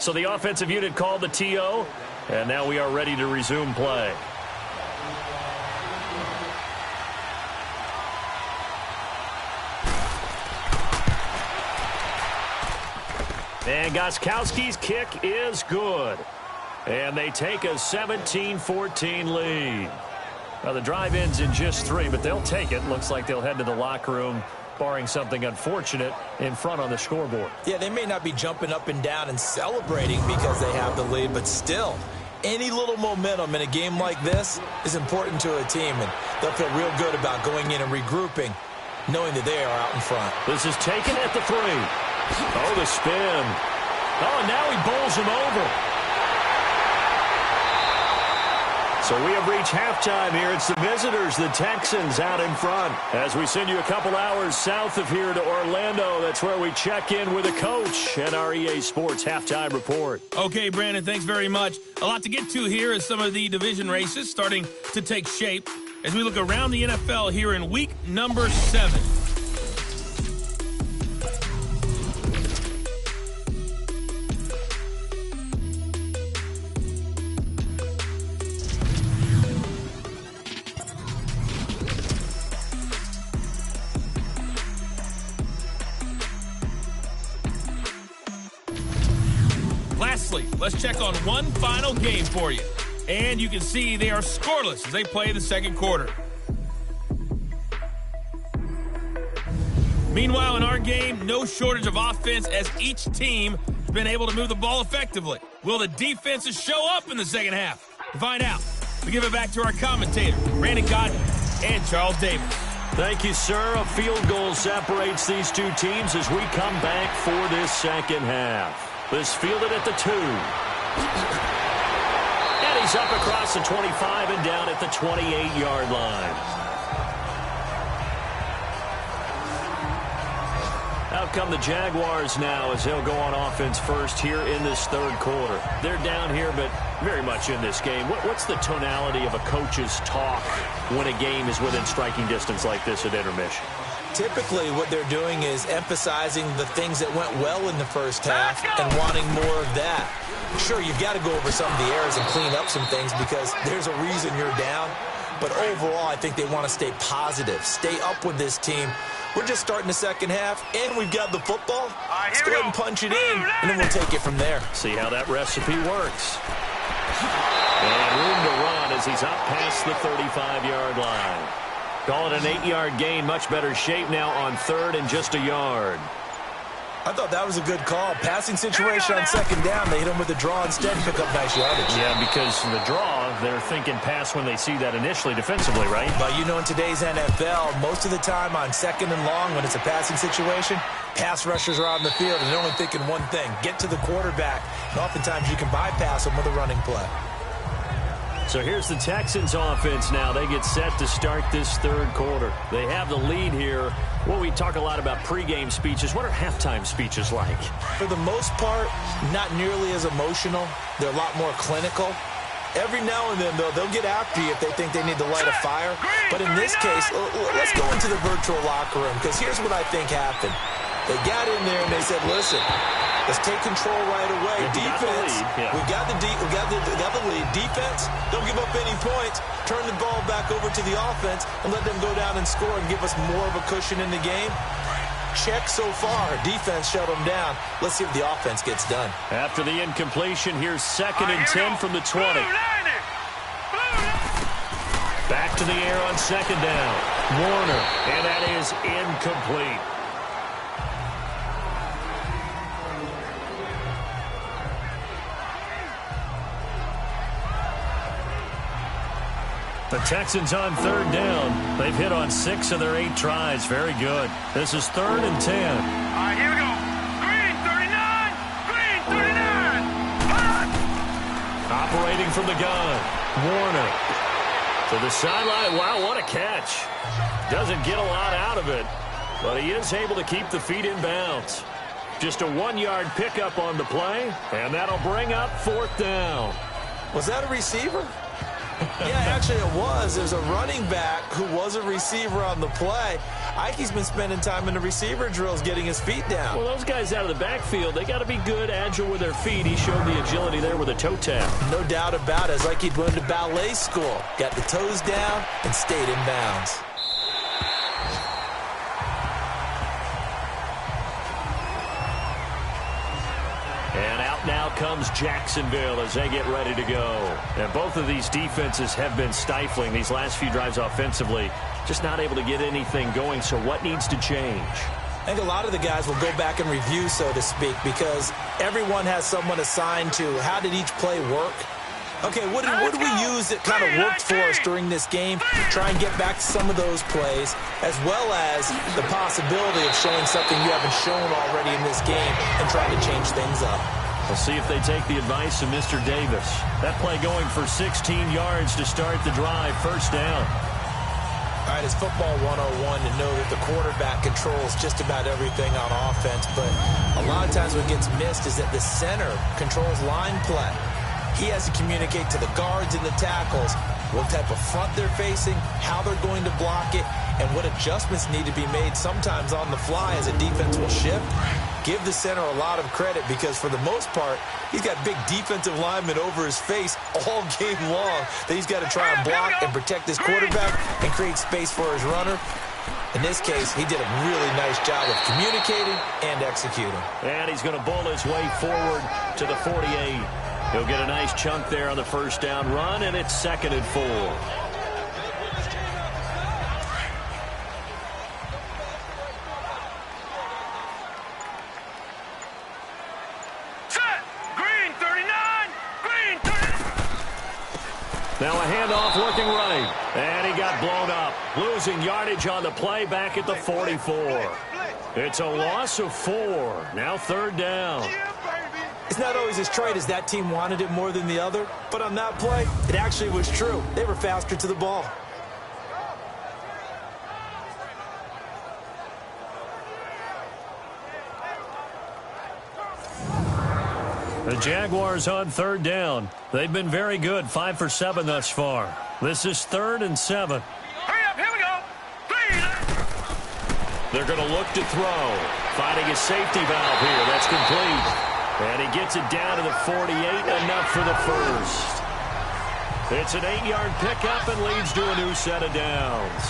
So the offensive unit called the TO, and now we are ready to resume play. And Gostkowski's kick is good. And they take a 17-14 lead. Now, the drive ends in just 3, but they'll take it. Looks like they'll head to the locker room, barring something unfortunate, in front on the scoreboard. Yeah, they may not be jumping up and down and celebrating because they have the lead, but still, any little momentum in a game like this is important to a team, and they'll feel real good about going in and regrouping, knowing that they are out in front. This is taken at the 3. Oh, the spin. Oh, and now he bowls him over. So we have reached halftime here. It's the visitors, the Texans, out in front. As we send you a couple hours south of here to Orlando, that's where we check in with the coach and our EA Sports halftime report. Okay, Brandon, thanks very much. A lot to get to here as some of the division races starting to take shape as we look around the NFL here in week number 7. Lastly, let's check on one final game for you. And you can see they are scoreless as they play the second quarter. Meanwhile, in our game, no shortage of offense as each team has been able to move the ball effectively. Will the defenses show up in the second half? To find out, we give it back to our commentators, Brandon Godden and Charles Davis. Thank you, sir. A field goal separates these two teams as we come back for this second half. This fielded at the 2. And he's up across the 25 and down at the 28-yard line. Out come the Jaguars now as they'll go on offense first here in this third quarter. They're down here, but very much in this game. What's the tonality of a coach's talk when a game is within striking distance like this at intermission? Typically, what they're doing is emphasizing the things that went well in the first half and wanting more of that. Sure, you've got to go over some of the errors and clean up some things because there's a reason you're down. But overall, I think they want to stay positive, stay up with this team. We're just starting the second half, and we've got the football. Let's go ahead and punch it in, and then we'll take it from there. See how that recipe works. And room to run as he's up past the 35-yard line. Call it an 8-yard gain. Much better shape now on third and just a yard. I thought that was a good call. Passing situation on second down. They hit him with a draw instead and pick up nice yardage. Yeah, because the draw, they're thinking pass when they see that initially defensively, right? But you know, in today's NFL, most of the time on second and long when it's a passing situation, pass rushers are out in the field and they're only thinking one thing, get to the quarterback. And oftentimes you can bypass them with a running play. So here's the Texans offense now. They get set to start this third quarter. They have the lead here. Well, we talk a lot about pregame speeches. What are halftime speeches like? For the most part, not nearly as emotional. They're a lot more clinical. Every now and then, though, they'll get after you if they think they need to light a fire. But in this case, let's go into the virtual locker room because here's what I think happened. They got in there and they said, listen, let's take control right away. Defense, we got the lead. Defense, don't give up any points. Turn the ball back over to the offense and let them go down and score and give us more of a cushion in the game. Check so far. Defense shut them down. Let's see if the offense gets done. After the incompletion, here's 2nd and 10 from the 20. Back to the air on second down. Warner, and that is incomplete. The Texans on third down. They've hit on 6 of their 8 tries. Very good. This is 3rd and 10. All right, here we go. Green 39. Green 39. Operating from the gun. Warner to the sideline. Wow, what a catch. Doesn't get a lot out of it, but he is able to keep the feet in bounds. Just a 1-yard pickup on the play, and that'll bring up 4th down. Was that a receiver? Yeah, actually it was. There's a running back who was a receiver on the play. Ikey's been spending time in the receiver drills getting his feet down. Well, those guys out of the backfield, they got to be good, agile with their feet. He showed the agility there with a toe tap. No doubt about it. It's like he'd run to ballet school. Got the toes down and stayed in bounds. And out now comes Jacksonville as they get ready to go. And both of these defenses have been stifling these last few drives offensively. Just not able to get anything going, so what needs to change? I think a lot of the guys will go back and review, so to speak, because everyone has someone assigned to how did each play work. Okay, what did we use that kind of worked for us during this game? Try and get back to some of those plays, as well as the possibility of showing something you haven't shown already in this game and trying to change things up. We'll see if they take the advice of Mr. Davis. That play going for 16 yards to start the drive, first down. All right, it's football 101 to know that the quarterback controls just about everything on offense, but a lot of times what gets missed is that the center controls line play. He has to communicate to the guards and the tackles what type of front they're facing, how they're going to block it, and what adjustments need to be made sometimes on the fly as a defense will shift. Give the center a lot of credit because for the most part, he's got big defensive linemen over his face all game long that he's got to try and block and protect his quarterback and create space for his runner. In this case, he did a really nice job of communicating and executing. And he's going to bull his way forward to the 48. He'll get a nice chunk there on the first down run, and it's 2nd and 4. Now a handoff looking right, and he got blown up. Losing yardage on the play back at the 44. It's a loss of 4. Now 3rd down. It's not always as trite as that team wanted it more than the other, but on that play, it actually was true. They were faster to the ball. The Jaguars on 3rd down. They've been very good, 5 for 7 thus far. This is 3rd and 7. Hurry up, here we go. They're going to look to throw. Finding a safety valve here. That's complete. And he gets it down to the 48, enough for the first. It's an 8-yard pickup and leads to a new set of downs.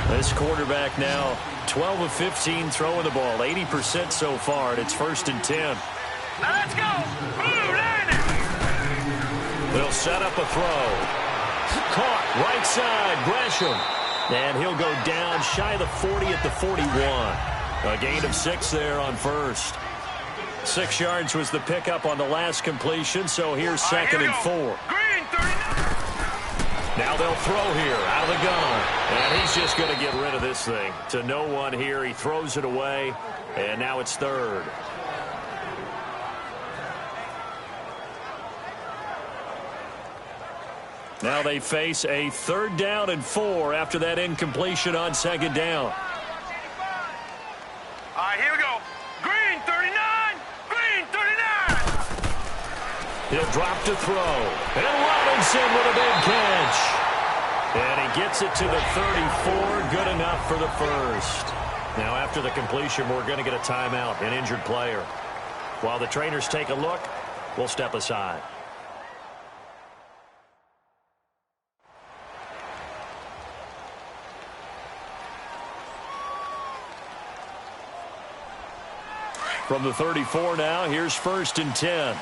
This quarterback now 12 of 15 throwing the ball, 80% so far, and it's 1st and 10. Now let's go. Blue line. They'll set up a throw. Caught right side, Gresham. And he'll go down shy of the 40 at the 41. A gain of 6 there on first. 6 yards was the pickup on the last completion, so here's 2nd and 4. Green 39. Now they'll throw here out of the gun. And he's just going to get rid of this thing. To no one here. He throws it away. And now it's 3rd. Now they face a 3rd down and 4 after that incompletion on 2nd down. All right, here we go. Green 39. Green 39. He'll drop to throw. And Robinson with a big catch. And he gets it to the 34. Good enough for the first. Now after the completion, we're going to get a timeout, an injured player. While the trainers take a look, we'll step aside. From the 34 now, here's 1st and 10.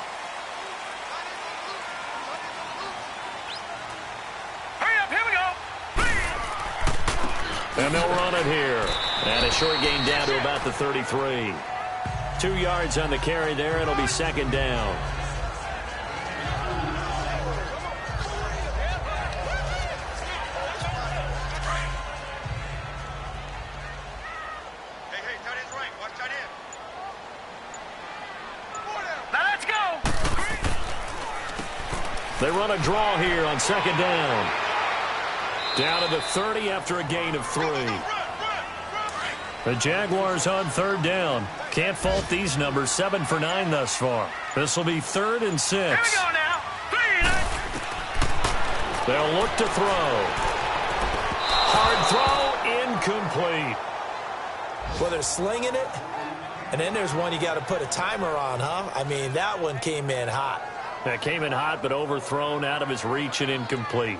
Hurry up, here we go. And they'll run it here. And a short gain down to about the 33. 2 yards on the carry there. It'll be 2nd down. Hey, tight end's right. Watch tight end. They run a draw here on second down. Down to the 30 after a gain of 3. The Jaguars on third down. Can't fault these numbers. 7 for 9 thus far. This will be 3rd and 6. Here we go now. 3. They'll look to throw. Hard throw, incomplete. Well, they're slinging it, and then there's one you got to put a timer on, huh? I mean, that one came in hot. That came in hot, but overthrown, out of his reach and incomplete.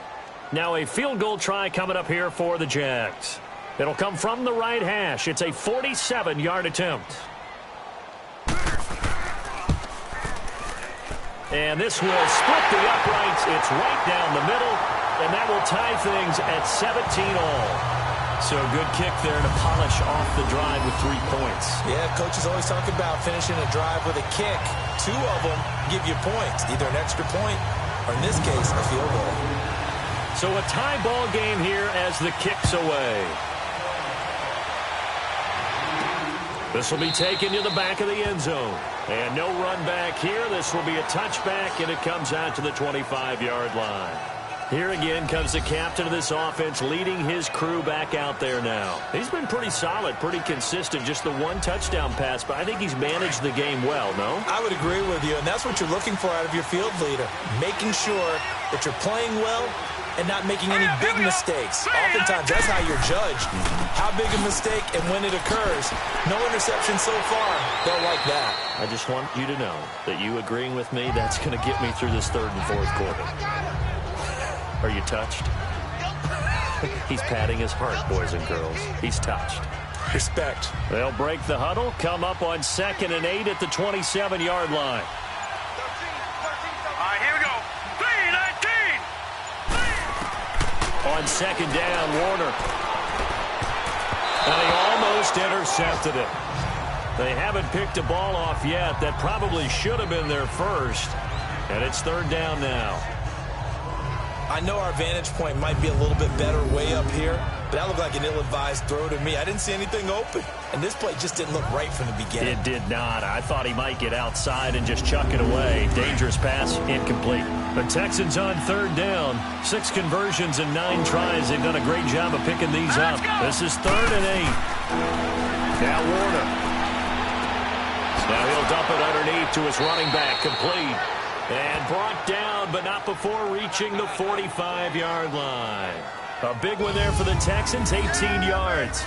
Now a field goal try coming up here for the Jags. It'll come from the right hash. It's a 47-yard attempt. And this will split the uprights. It's right down the middle, and that will tie things at 17-all. So a good kick there to polish off the drive with 3 points. Yeah, coaches always talk about finishing a drive with a kick. 2 of them give you points, either an extra point or, in this case, a field goal. So a tie ball game here as the kick's away. This will be taken to the back of the end zone. And no run back here. This will be a touchback, and it comes out to the 25-yard line. Here again comes the captain of this offense, leading his crew back out there now. He's been pretty solid, pretty consistent, just the 1 touchdown pass, but I think he's managed the game well, no? I would agree with you, and that's what you're looking for out of your field leader, making sure that you're playing well and not making any big mistakes. Oftentimes, that's how you're judged. How big a mistake and when it occurs. No interception so far. They'll like that. I just want you to know that you agreeing with me, that's going to get me through this 3rd and 4th quarter. Are you touched? He's patting his heart, boys and girls. He's touched. Respect. They'll break the huddle, come up on 2nd and 8 at the 27-yard line. All right, here we go. 3-19. On 2nd down, Warner. And he almost intercepted it. They haven't picked a ball off yet. That probably should have been their first. And it's 3rd down now. I know our vantage point might be a little bit better way up here, but that looked like an ill-advised throw to me. I didn't see anything open, and this play just didn't look right from the beginning. It did not. I thought he might get outside and just chuck it away. Dangerous pass, incomplete. The Texans on 3rd down. 6 conversions and 9 tries. They've done a great job of picking these up. This is 3rd and 8. Now Warner. Now he'll dump it underneath to his running back, complete. And brought down, but not before reaching the 45-yard line. A big one there for the Texans, 18 yards.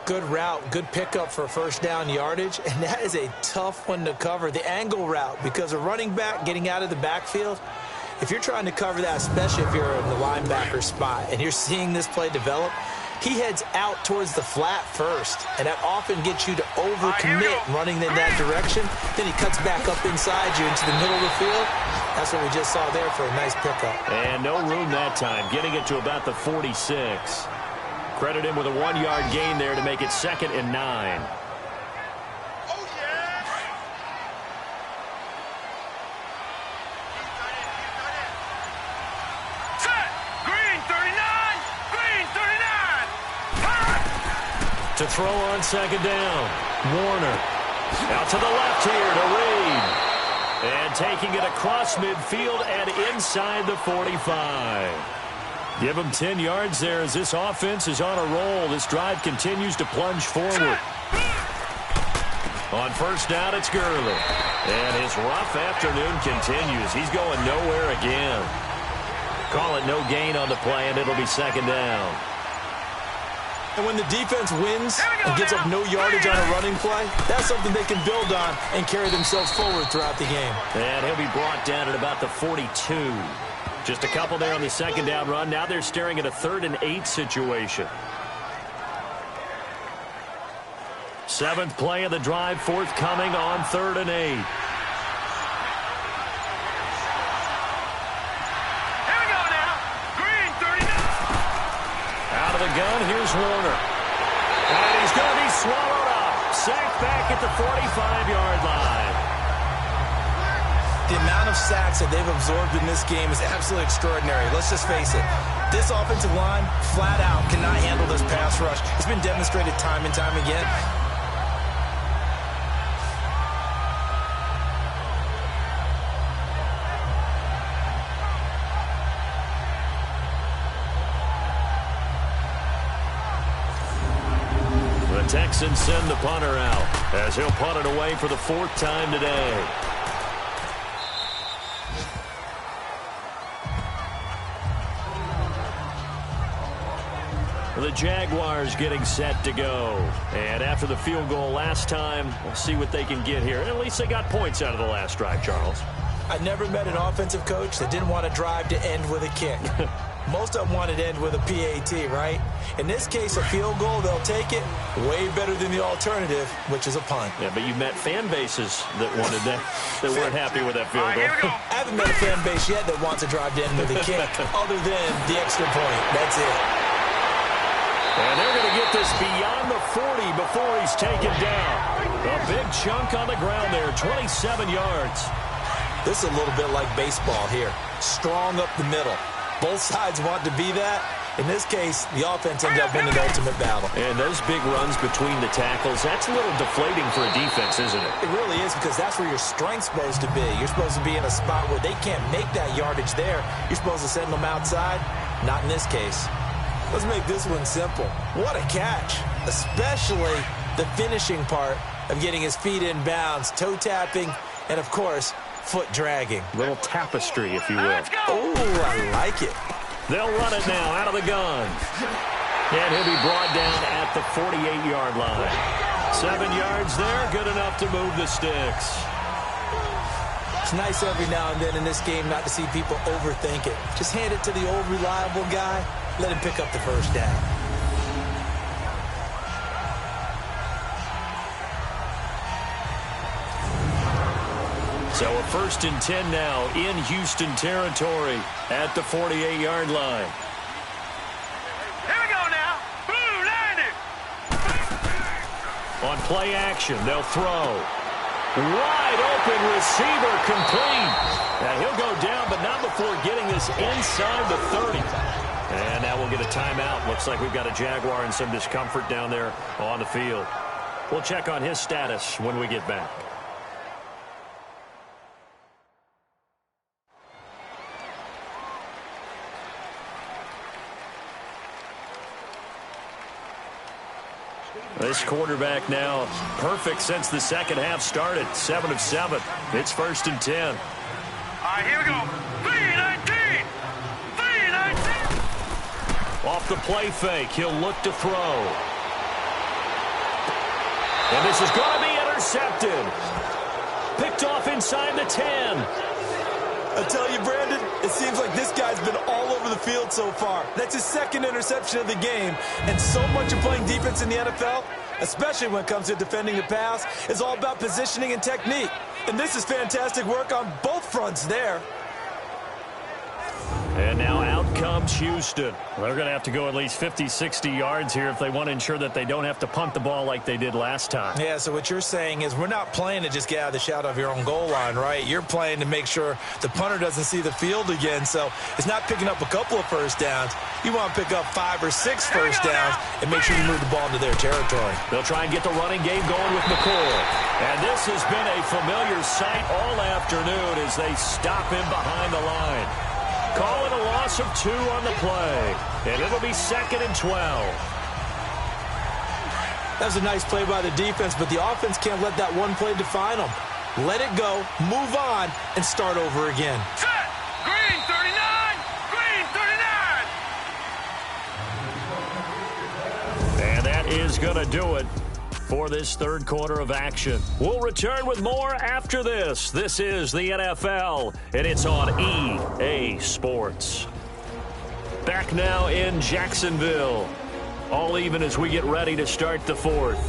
Good route, good pickup for 1st down yardage, and that is a tough one to cover, the angle route, because a running back getting out of the backfield, if you're trying to cover that, especially if you're in the linebacker spot, and you're seeing this play develop, he heads out towards the flat first, and that often gets you to overcommit running in that direction. Then he cuts back up inside you into the middle of the field. That's what we just saw there for a nice pickup. And no room that time, getting it to about the 46. Credit him with a 1-yard gain there to make it 2nd and 9. To throw on 2nd down. Warner. Out to the left here to Reed. And taking it across midfield and inside the 45. Give him 10 yards there as this offense is on a roll. This drive continues to plunge forward. On 1st down, it's Gurley. And his rough afternoon continues. He's going nowhere again. Call it no gain on the play, and it'll be 2nd down. And when the defense wins and gets up no yardage on a running play, that's something they can build on and carry themselves forward throughout the game. And he'll be brought down at about the 42. Just a couple there on the 2nd down run. Now they're staring at a 3rd and 8 situation. 7th play of the drive, forthcoming on 3rd and 8. Gun, here's Warner. And he's going to be swallowed up. Sacked back at the 45-yard line. The amount of sacks that they've absorbed in this game is absolutely extraordinary. Let's just face it. This offensive line, flat out, cannot handle this pass rush. It's been demonstrated time and time again. Texans send the punter out as he'll punt it away for the 4th time today. The Jaguars getting set to go. And after the field goal last time, we'll see what they can get here. At least they got points out of the last drive, Charles. I never met an offensive coach that didn't want to drive to end with a kick. Most of them wanted to end with a PAT, right? In this case, a field goal, they'll take it. Way better than the alternative, which is a punt. Yeah, but you met fan bases that wanted that, that weren't happy with that field goal. I haven't met a fan base yet that wants to drive to end with a kick, other than the extra point. That's it. And they're going to get this beyond the 40 before he's taken down. A big chunk on the ground there, 27 yards. This is a little bit like baseball here. Strong up the middle. Both sides want to be that. In this case, the offense ended up winning the ultimate battle. And those big runs between the tackles, that's a little deflating for a defense, isn't it? It really is, because that's where your strength's supposed to be. You're supposed to be in a spot where they can't make that yardage there. You're supposed to send them outside. Not in this case. Let's make this one simple. What a catch, especially the finishing part of getting his feet in bounds, toe tapping, and, of course, foot dragging. Little tapestry, if you will. Oh, I like it. They'll run it now out of the gun. And he'll be brought down at the 48-yard line. 7 yards there, good enough to move the sticks. It's nice every now and then in this game not to see people overthink it. Just hand it to the old reliable guy. Let him pick up the first down. So a 1st and 10 now in Houston territory at the 48-yard line. Here we go now. Blue, landed. On play action, they'll throw. Wide open receiver complete. Now he'll go down, but not before getting this inside the 30. And now we'll get a timeout. Looks like we've got a Jaguar in some discomfort down there on the field. We'll check on his status when we get back. This quarterback now perfect since the second half started. 7 of 7. It's 1st and 10. All right, here we go. 3-19. 3-19. Off the play fake, he'll look to throw. And this is going to be intercepted. Picked off inside the 10. I tell you, Brandon, it seems like this guy's been all over the field so far. That's his 2nd interception of the game. And so much of playing defense in the NFL, especially when it comes to defending the pass, is all about positioning and technique. And this is fantastic work on both fronts there. And now out comes Houston. They're going to have to go at least 50, 60 yards here if they want to ensure that they don't have to punt the ball like they did last time. Yeah, so what you're saying is we're not playing to just get out of the shadow of your own goal line, right? You're playing to make sure the punter doesn't see the field again. So it's not picking up a couple of first downs. You want to pick up 5 or 6 first downs and make sure you move the ball into their territory. They'll try and get the running game going with McCoy. And this has been a familiar sight all afternoon as they stop him behind the line. Call it a loss of 2 on the play. And it'll be 2nd and 12. That was a nice play by the defense, but the offense can't let that one play define them. Let it go, move on, and start over again. Set. Green 39. Green 39. And that is going to do it for this 3rd quarter of action. We'll return with more after this. This is the NFL, and it's on EA Sports. Back now in Jacksonville. All even as we get ready to start the 4th.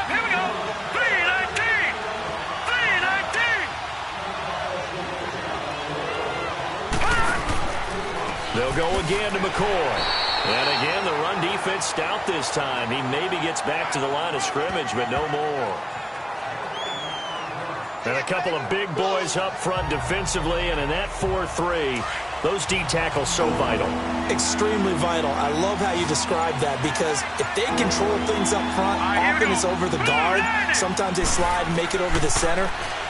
Here we go. 3-19. 3-19. They'll go again to McCoy. And again, the run defense stout this time. He maybe gets back to the line of scrimmage, but no more. And a couple of big boys up front defensively, and in that 4-3, Those D tackles so vital. Extremely vital. I love how you describe that because if they control things up front, often it's over the guard. Sometimes they slide and make it over the center.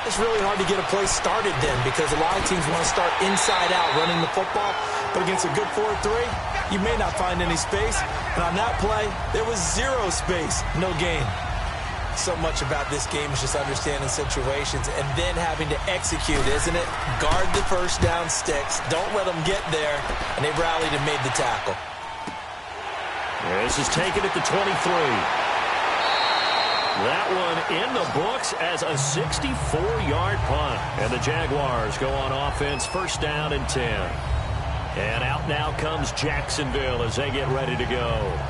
It's really hard to get a play started then because a lot of teams want to start inside out running the football. But against a good 4-3, you may not find any space. And on that play, there was zero space, no gain. So much about this game is just understanding situations and then having to execute, isn't it? Guard the first down sticks. Don't let them get there. And they rallied and made the tackle. This is taken at the 23. That one in the books as a 64-yard punt. And the Jaguars go on offense, first down and 10. And out now comes Jacksonville as they get ready to go.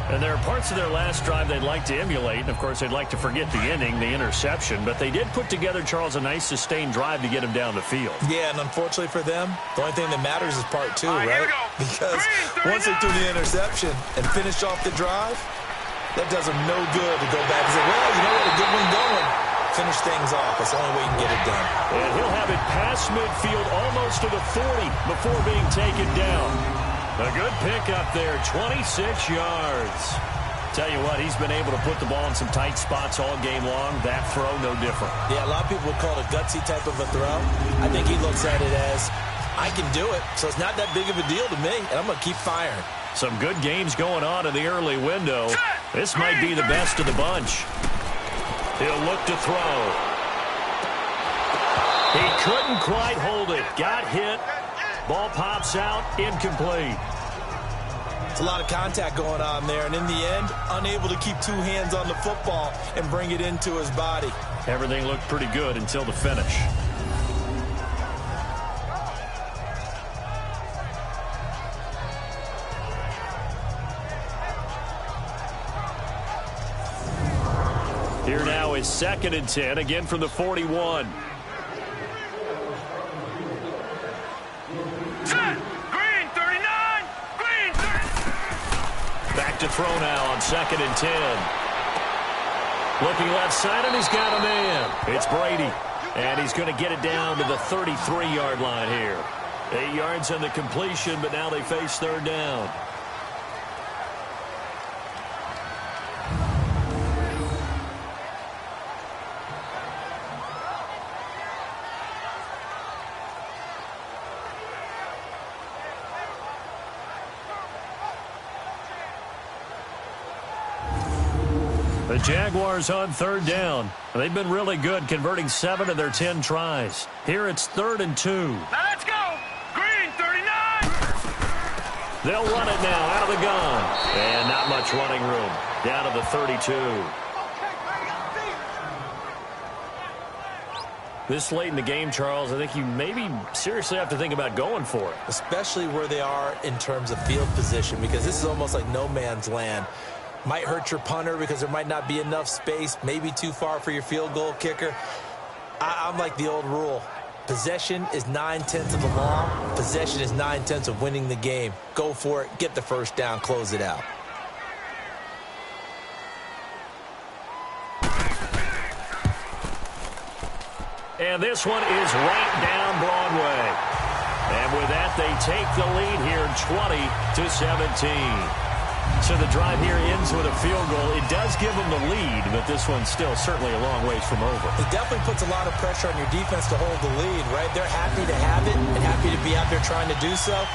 And there are parts of their last drive they'd like to emulate. And, of course, they'd like to forget the ending, the interception. But they did put together, Charles, a nice sustained drive to get him down the field. Yeah, and unfortunately for them, the only thing that matters is part two, right? Because once they threw the interception and finished off the drive, that does them no good to go back and say, well, you know what, a good one going. Finish things off. That's the only way you can get it done. And he'll have it past midfield almost to the 40 before being taken down. A good pickup there, 26 yards. Tell you what, he's been able to put the ball in some tight spots all game long. That throw, no different. Yeah, a lot of people would call it a gutsy type of a throw. I think he looks at it as, I can do it, so it's not that big of a deal to me, and I'm going to keep firing. Some good games going on in the early window. This might be the best of the bunch. He'll look to throw. He couldn't quite hold it. Got hit. Ball pops out. Incomplete. It's a lot of contact going on there, and in the end, unable to keep two hands on the football and bring it into his body. Everything looked pretty good until the finish. Here now is 2nd and 10, again from the 41. Set. Green 39. Green 30. Back to throw now on 2nd and 10. Looking left side, and he's got a man. It's Brady, and he's going to get it down to the 33-yard line here. 8 yards on the completion, but now they face 3rd down. The Jaguars on 3rd down. They've been really good, converting 7 of their 10 tries. Here it's 3rd and 2. Now let's go. Green 39. They'll run it now out of the gun. And not much running room. Down to the 32. This late in the game, Charles, I think you maybe seriously have to think about going for it. Especially where they are in terms of field position, because this is almost like no man's land. Might hurt your punter because there might not be enough space, maybe too far for your field goal kicker. I'm like the old rule. Possession is 9/10 of the law. Possession is 9/10 of winning the game. Go for it. Get the first down. Close it out. And this one is right down Broadway. And with that, they take the lead here 20-17. So the drive here ends with a field goal. It does give them the lead, but this one's still certainly a long ways from over. It definitely puts a lot of pressure on your defense to hold the lead, right? They're happy to have it and happy to be out there trying to do so.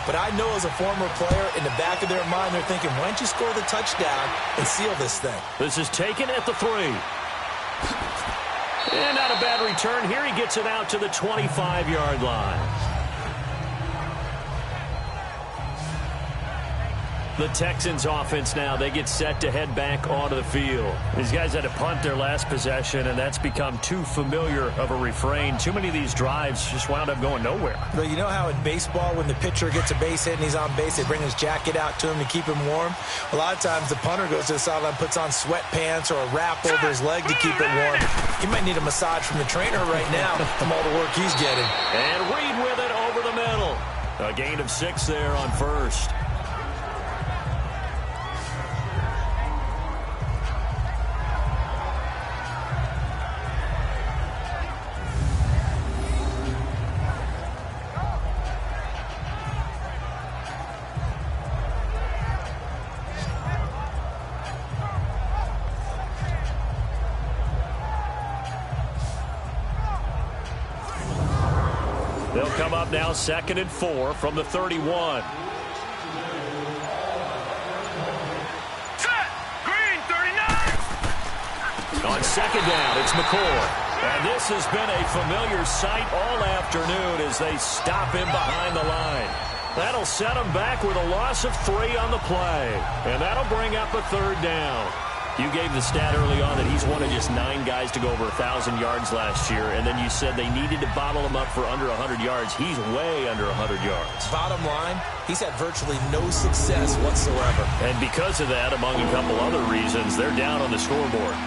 But I know as a former player, in the back of their mind, they're thinking, why don't you score the touchdown and seal this thing? This is taken at the 3. And not a bad return. Here he gets it out to the 25-yard line. The Texans offense now, they get set to head back onto the field. These guys had to punt their last possession, and that's become too familiar of a refrain. Too many of these drives just wound up going nowhere. But you know how in baseball, when the pitcher gets a base hit and he's on base, they bring his jacket out to him to keep him warm? A lot of times the punter goes to the sideline, puts on sweatpants or a wrap over his leg to keep it warm. He might need a massage from the trainer right now from all the work he's getting. And Reed with it over the middle. A gain of 6 there on first. come up now 2nd and 4 from the 31. Set. Green 39. On 2nd down, it's McCoy. And this has been a familiar sight all afternoon as they stop him behind the line. That'll set him back with a loss of 3 on the play. And that'll bring up a 3rd down. You gave the stat early on that he's one of just 9 guys to go over 1,000 yards last year, and then you said they needed to bottle him up for under 100 yards. He's way under 100 yards. Bottom line, he's had virtually no success whatsoever. And because of that, among a couple other reasons, they're down on the scoreboard.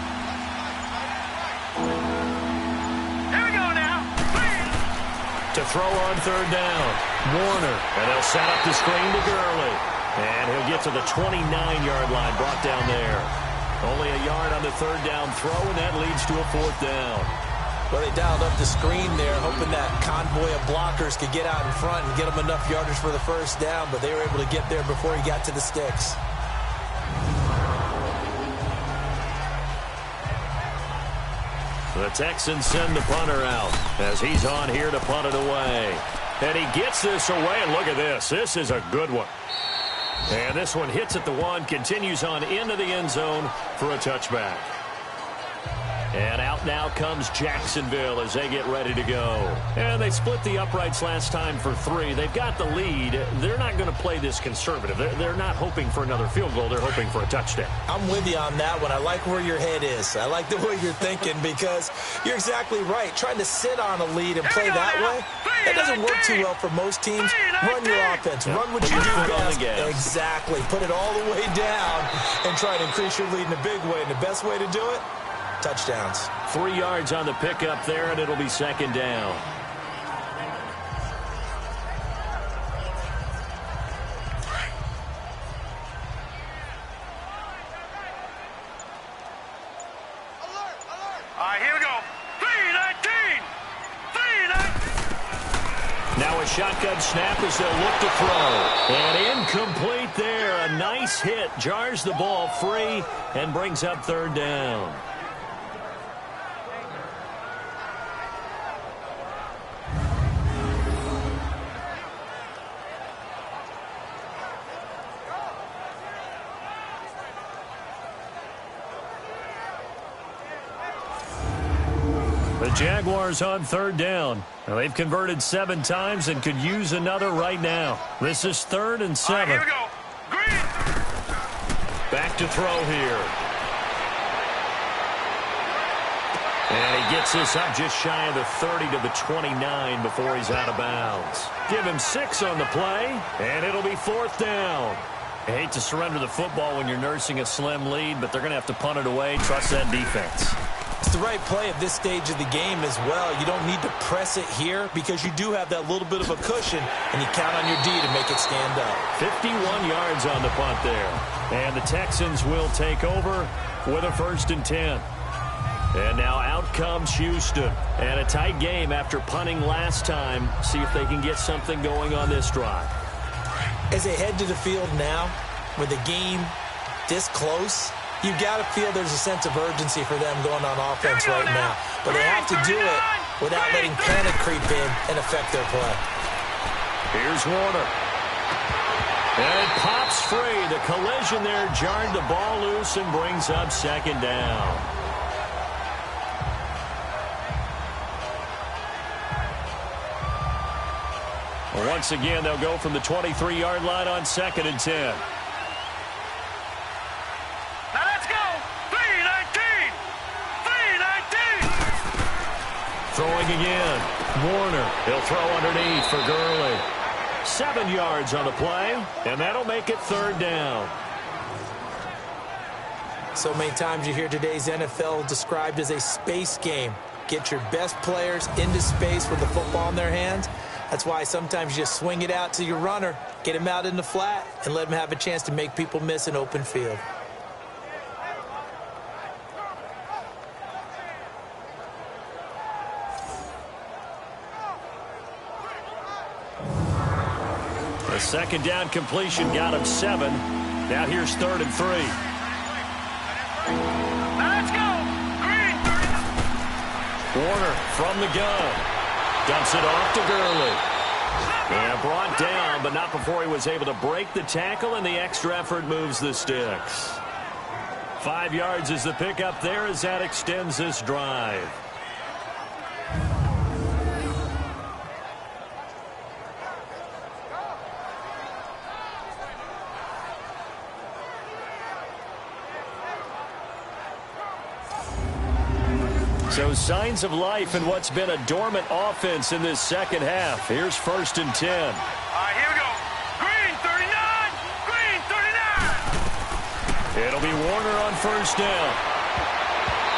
Here we go now. To throw on 3rd down, Warner, and they'll set up the screen to Gurley. And he'll get to the 29-yard line, brought down there. Only a yard on the 3rd down throw, and that leads to a 4th down. Well, they dialed up the screen there, hoping that convoy of blockers could get out in front and get them enough yardage for the 1st down, but they were able to get there before he got to the sticks. The Texans send the punter out as he's on here to punt it away. And he gets this away, and look at this. This is a good one. And this one hits at the 1, continues on into the end zone for a touchback. And out now comes Jacksonville as they get ready to go. And they split the uprights last time for 3. They've got the lead. They're not going to play this conservative. They're not hoping for another field goal. They're hoping for a touchdown. I'm with you on that one. I like where your head is. I like the way you're thinking because you're exactly right. Trying to sit on a lead and play that way, that doesn't work too well for most teams. Run your offense. Run what you do best. Exactly. Put it all the way down and try to increase your lead in a big way. And the best way to do it, touchdowns. 3 yards on the pickup there, and it'll be 2nd down. All right, here we go. 3-19. 3-19. Now a shotgun snap as they'll look to throw. And incomplete there. A nice hit. Jars the ball free and brings up 3rd down. The Jaguars on 3rd down. Now they've converted 7 times and could use another right now. This is 3rd and 7. Here we go. Green. Back to throw here. And he gets this up just shy of the 30 to the 29 before he's out of bounds. Give him 6 on the play, and it'll be 4th down. I hate to surrender the football when you're nursing a slim lead, but they're going to have to punt it away. Trust that defense. It's the right play at this stage of the game as well. You don't need to press it here because you do have that little bit of a cushion, and you count on your D to make it stand up. 51 yards on the punt there. And the Texans will take over with a 1st and 10. And now out comes Houston. And a tight game after punting last time. See if they can get something going on this drive. As they head to the field now, with the game this close, you've got to feel there's a sense of urgency for them going on offense right now. But they have to do it without letting panic creep in and affect their play. Here's Warner. And it pops free. The collision there jarred the ball loose and brings up 2nd down. Once again, they'll go from the 23-yard line on 2nd and 10. Now let's go. 3-19. 3-19. Throwing again. Warner. He'll throw underneath for Gurley. 7 yards on the play, and that'll make it 3rd down. So many times you hear today's NFL described as a space game. Get your best players into space with the football in their hands. That's why sometimes you just swing it out to your runner, get him out in the flat, and let him have a chance to make people miss an open field. The 2nd down completion got him 7. Now here's 3rd and 3. Now let's go. Green. Warner from the gun. Dumps it off to Gurley. And brought down, but not before he was able to break the tackle, and the extra effort moves the sticks. 5 yards is the pickup there as that extends this drive. So signs of life in what's been a dormant offense in this second half. Here's 1st and 10. All right, here we go. Green 39. Green 39. It'll be Warner on 1st down.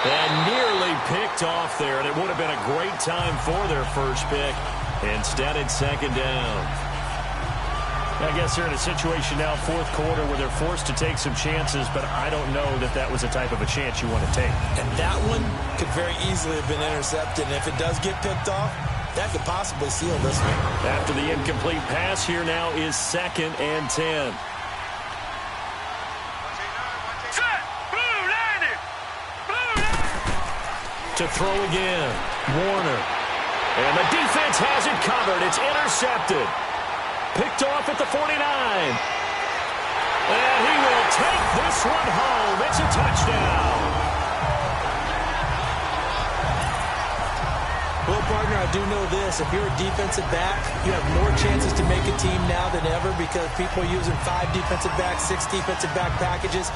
And nearly picked off there, and it would have been a great time for their first pick. Instead, it's 2nd down. I guess they're in a situation now, 4th quarter, where they're forced to take some chances, but I don't know that that was the type of a chance you want to take. And that one could very easily have been intercepted, and if it does get picked off, that could possibly seal this one. After the incomplete pass, here now is 2nd and 10. Set. Blue landed. Blue landed. To throw again, Warner. And the defense has it covered. It's intercepted. Picked off at the 49. And he will take this one home. It's a touchdown. Well, partner, I do know this. If you're a defensive back, you have more chances to make a team now than ever because people are using 5 defensive backs, 6 defensive back packages.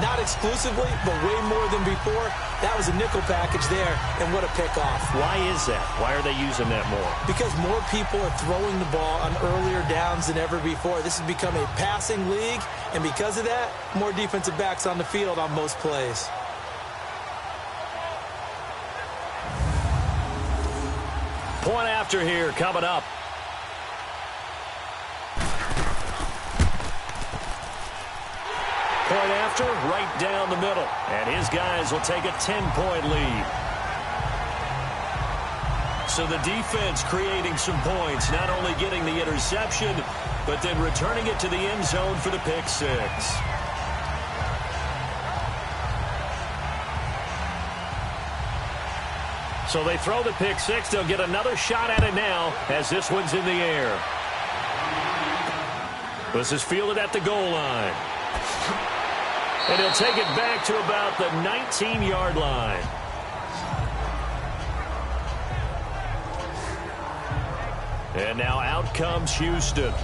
Not exclusively, but way more than before. That was a nickel package there, and what a pickoff. Why is that? Why are they using that more? Because more people are throwing the ball on earlier downs than ever before. This has become a passing league, and because of that, more defensive backs on the field on most plays. Point after here coming up. Point after, right down the middle. And his guys will take a 10-point lead. So the defense creating some points, not only getting the interception, but then returning it to the end zone for the pick 6. So they throw the pick 6. They'll get another shot at it now as this one's in the air. This is fielded at the goal line. And he'll take it back to about the 19-yard line. And now out comes Houston.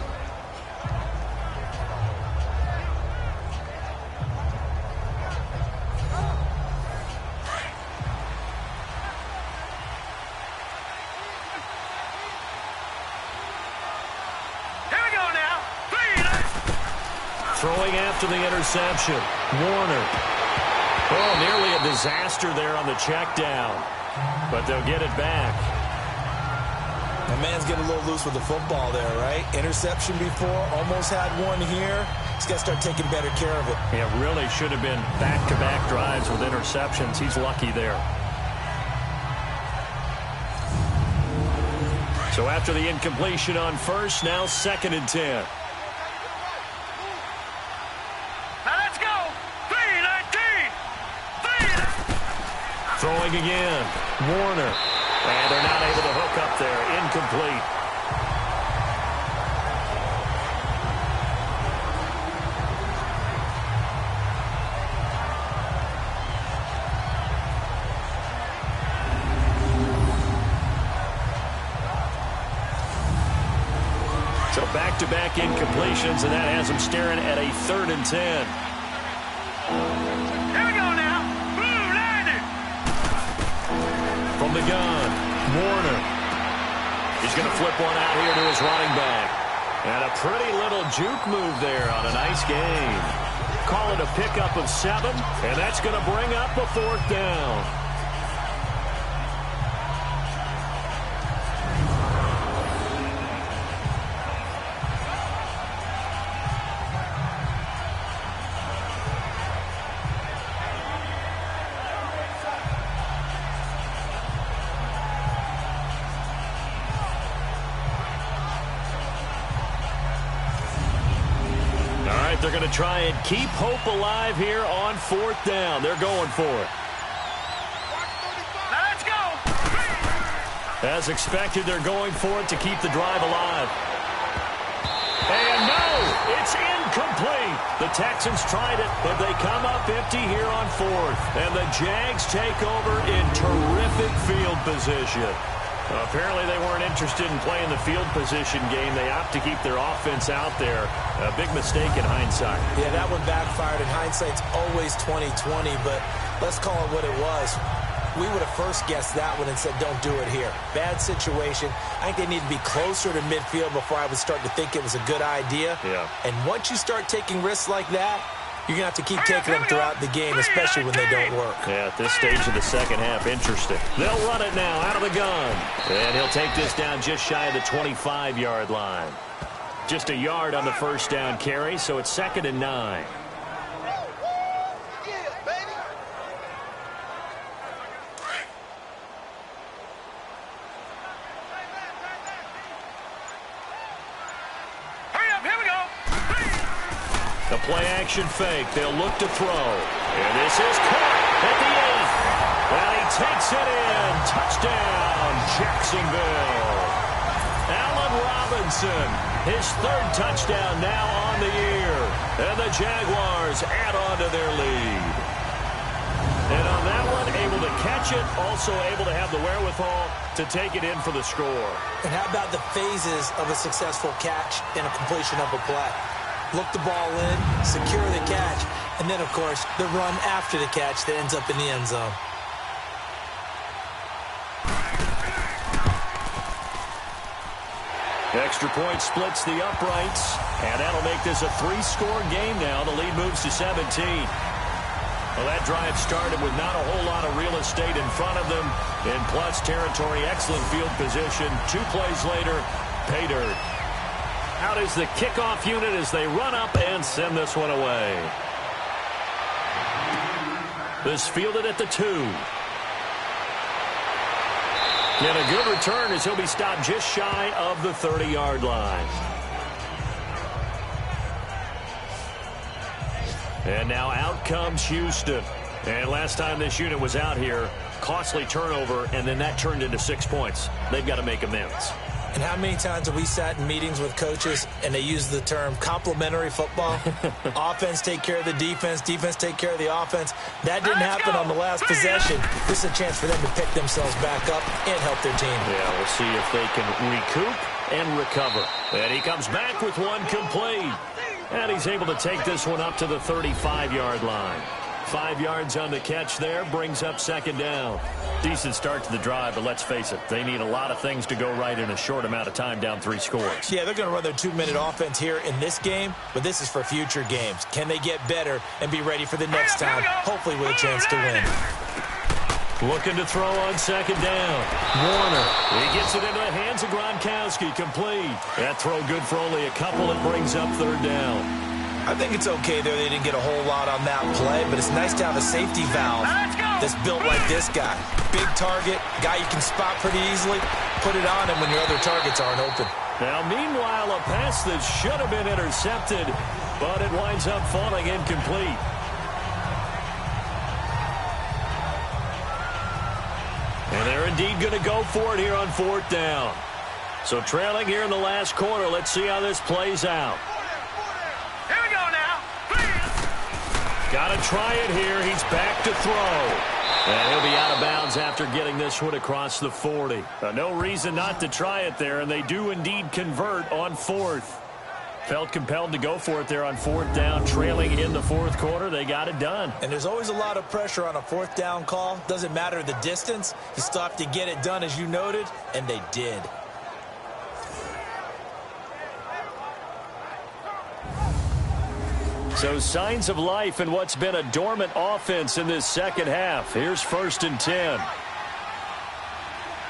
Throwing after the interception. Warner. Oh, nearly a disaster there on the check down. But they'll get it back. My man's getting a little loose with the football there, right? Interception before, almost had one here. He's got to start taking better care of it. Yeah, really should have been back-to-back drives with interceptions. He's lucky there. So after the incompletion on 1st, now 2nd and 10. Throwing again. Warner. And they're not able to hook up there. Incomplete. So back-to-back incompletions, and that has them staring at a 3rd and 10. From the gun, Warner. He's going to flip one out here to his running back. And a pretty little juke move there on a nice gain. Call it a pickup of 7, and that's going to bring up a 4th down. They're going to try and keep hope alive here on 4th down. They're going for it. Let's go. As expected, they're going for it to keep the drive alive. It's incomplete. The Texans tried it, but they come up empty here on fourth. And the Jags take over in terrific field position. Apparently they weren't interested in playing the field position game. They opt to keep their offense out there. A big mistake in hindsight. Yeah, that one backfired, and hindsight's always 20/20, but let's call it what it was. We would have first guessed that one and said, don't do it here. Bad situation. I think they need to be closer to midfield before I would start to think it was a good idea. Yeah. And once you start taking risks like that, you're going to have to keep taking them throughout the game, especially when they don't work. Yeah, at this stage of the second half, interesting. They'll run it now out of the gun. And he'll take this down just shy of the 25-yard line. Just a yard on the first down carry, so it's 2nd and 9. The play-action fake. They'll look to throw. And this is caught at the 8th. And he takes it in. Touchdown, Jacksonville. Allen Robinson, his 3rd touchdown now on the year. And the Jaguars add on to their lead. And on that one, able to catch it, also able to have the wherewithal to take it in for the score. And how about the phases of a successful catch and a completion of a play? Look the ball in, secure the catch, and then, of course, the run after the catch that ends up in the end zone. Extra point splits the uprights, and that'll make this a 3-score game now. The lead moves to 17. Well, that drive started with not a whole lot of real estate in front of them. In plus territory, excellent field position. 2 plays later, pay dirt. Out is the kickoff unit as they run up and send this one away. This fielded at the 2. And a good return as he'll be stopped just shy of the 30-yard line. And now out comes Houston. And last time this unit was out here, costly turnover, and then that turned into 6 points. They've got to make amends. And how many times have we sat in meetings with coaches and they use the term complementary football? Offense take care of the defense, defense take care of the offense. That didn't happen on the last possession. This is a chance for them to pick themselves back up and help their team. Yeah, we'll see if they can recoup and recover. And he comes back with one complete. And he's able to take this one up to the 35-yard line. 5 yards on the catch there, brings up 2nd down. Decent start to the drive, but let's face it, they need a lot of things to go right in a short amount of time, down 3 scores. Yeah, they're going to run their 2-minute offense here in this game, but this is for future games. Can they get better and be ready for the next time, hopefully with a chance to win? Looking to throw on 2nd down. Warner, he gets it into the hands of Gronkowski, complete. That throw good for only a couple. It brings up 3rd down. I think it's okay there. They didn't get a whole lot on that play, but it's nice to have a safety valve that's built like this guy. Big target, guy you can spot pretty easily. Put it on him when your other targets aren't open. Now, meanwhile, a pass that should have been intercepted, but it winds up falling incomplete. And they're indeed going to go for it here on 4th down. So trailing here in the last quarter, let's see how this plays out. Got to try it here. He's back to throw. And he'll be out of bounds after getting this one across the 40. No reason not to try it there, and they do indeed convert on 4th. Felt compelled to go for it there on 4th down, trailing in the 4th quarter. They got it done. And there's always a lot of pressure on a 4th down call. Doesn't matter the distance. You still have to get it done, as you noted, and they did. So signs of life in what's been a dormant offense in this second half. Here's 1st and 10.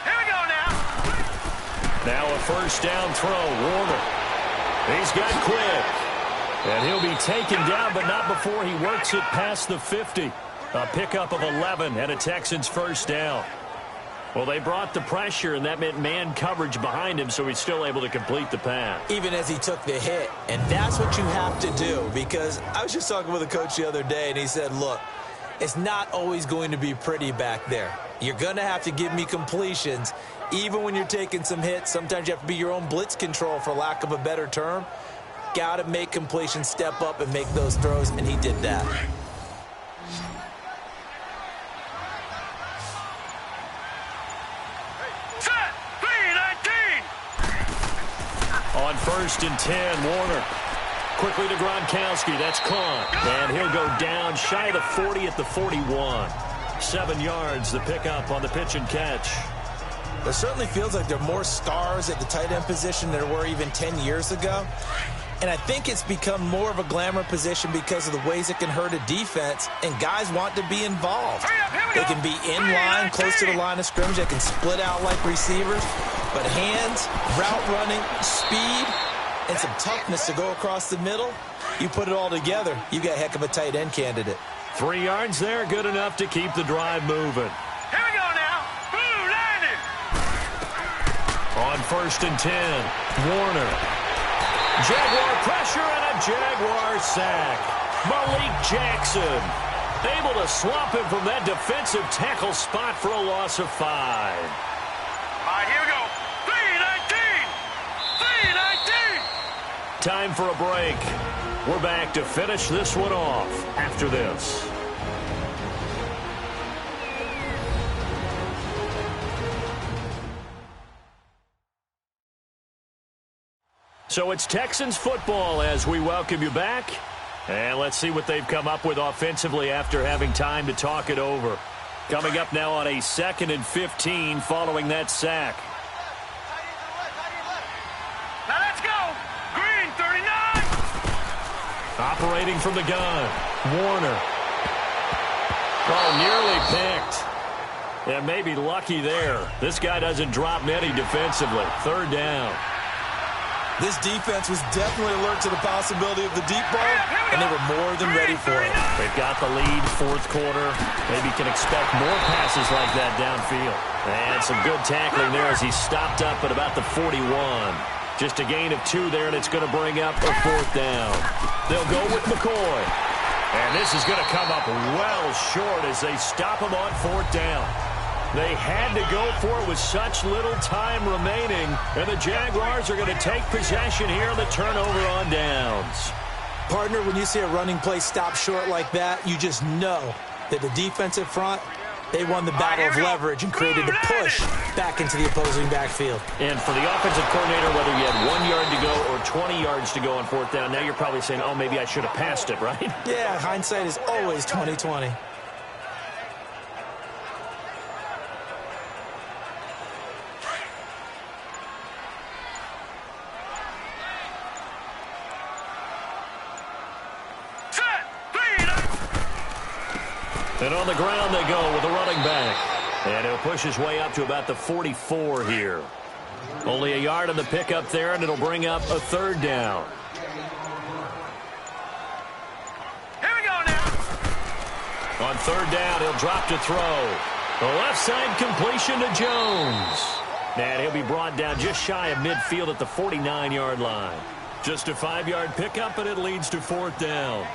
Here we go now. Now a 1st down throw. Warner. He's got quick. And he'll be taken down, but not before he works it past the 50. A pickup of 11 and a Texans 1st down. Well, they brought the pressure, and that meant man coverage behind him, so he's still able to complete the pass. Even as he took the hit. And that's what you have to do, because I was just talking with a coach the other day, and he said, look, it's not always going to be pretty back there. You're going to have to give me completions. Even when you're taking some hits, sometimes you have to be your own blitz control, for lack of a better term. got to make completion, step up, and make those throws, and he did that. Set. 3-19. On 1st and 10, Warner. Quickly to Gronkowski. That's caught. And he'll go down shy of the 40 at the 41. 7 yards, the pickup on the pitch and catch. It certainly feels like there are more stars at the tight end position than there were even 10 years ago. And I think it's become more of a glamour position because of the ways it can hurt a defense, and guys want to be involved. They can be in line, close to the line of scrimmage. They can split out like receivers. But hands, route running, speed, and some toughness to go across the middle, you put it all together, you got a heck of a tight end candidate. 3 yards there, good enough to keep the drive moving. Here we go now. Blue landed. On 1st and 10, Warner. Jaguar pressure and a Jaguar sack. Malik Jackson able to swamp him from that defensive tackle spot for a loss of 5. All right, here we go. 3-19. 3-19. Time for a break. We're back to finish this one off after this. So it's Texans football as we welcome you back. And let's see what they've come up with offensively after having time to talk it over. Coming up now on a 2nd and 15 following that sack. Now let's go. Green 39. Operating from the gun, Warner. Oh, nearly picked. And maybe lucky there. This guy doesn't drop many defensively. 3rd down. This defense was definitely alert to the possibility of the deep ball, and they were more than ready for it. They've got the lead, 4th quarter. Maybe can expect more passes like that downfield. And some good tackling there as he stopped up at about the 41. Just a gain of 2 there, and it's going to bring up a 4th down. They'll go with McCoy. And this is going to come up well short as they stop him on 4th down. They had to go for it with such little time remaining, and the Jaguars are going to take possession here on the turnover on downs. Partner, when you see a running play stop short like that, you just know that the defensive front, they won the battle of leverage and created a push back into the opposing backfield. And for the offensive coordinator, whether you had 1 yard to go or 20 yards to go on 4th down, now you're probably saying, oh, maybe I should have passed it, right? Yeah, hindsight is always 20/20. And on the ground they go with a running back. And he'll push his way up to about the 44 here. Only a yard on the pickup there, and it'll bring up a 3rd down. Here we go now. On 3rd down, he'll drop to throw. The left side completion to Jones. And he'll be brought down just shy of midfield at the 49-yard line. Just a 5-yard pickup, and it leads to 4th down.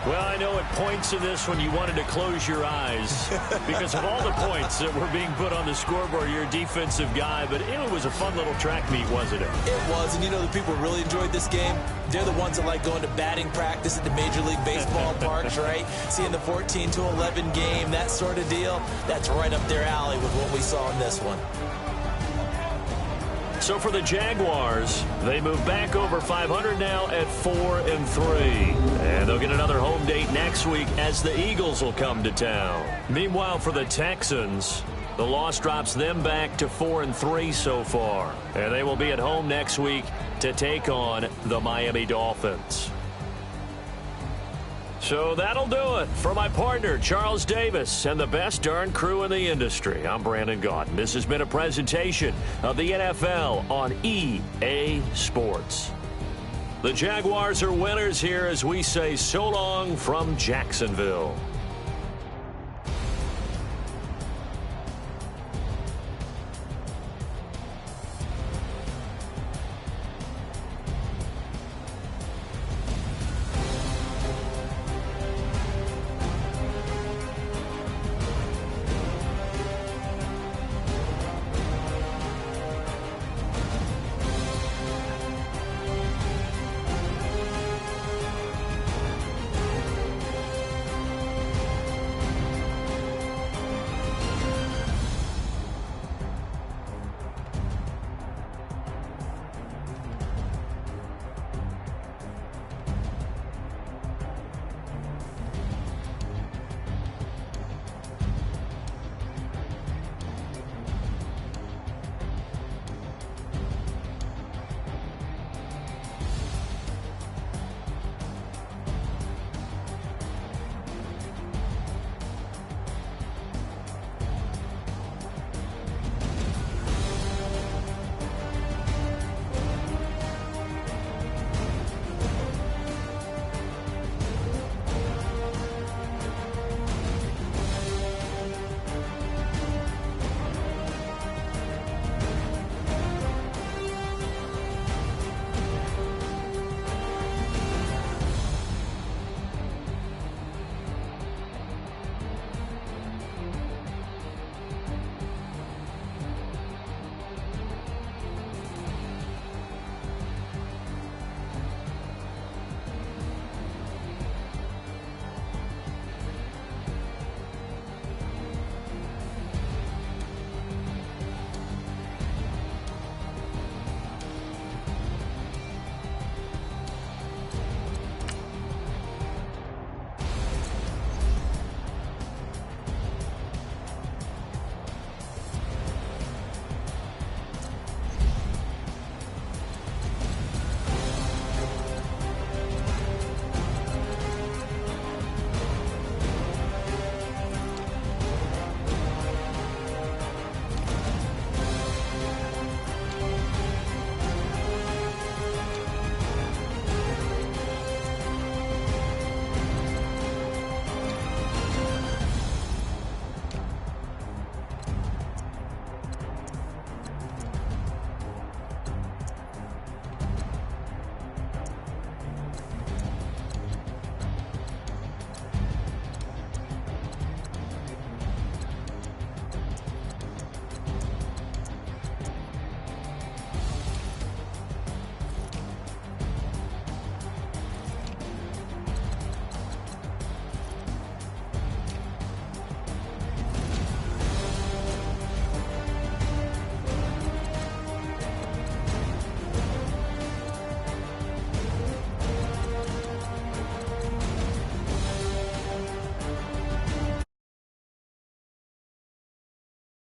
Well, I know at points in this when you wanted to close your eyes because of all the points that were being put on the scoreboard. You're a defensive guy, but it was a fun little track meet, wasn't it? It was, and you know the people really enjoyed this game? They're the ones that like going to batting practice at the Major League Baseball parks, right? Seeing the 14-11 game, that sort of deal, that's right up their alley with what we saw in this one. So for the Jaguars, they move back over 500 now at 4-3. And they'll get another home date next week as the Eagles will come to town. Meanwhile, for the Texans, the loss drops them back to 4-3 so far. And they will be at home next week to take on the Miami Dolphins. So that'll do it for my partner, Charles Davis, and the best darn crew in the industry. I'm Brandon Gaudin. This has been a presentation of the NFL on EA Sports. The Jaguars are winners here as we say so long from Jacksonville.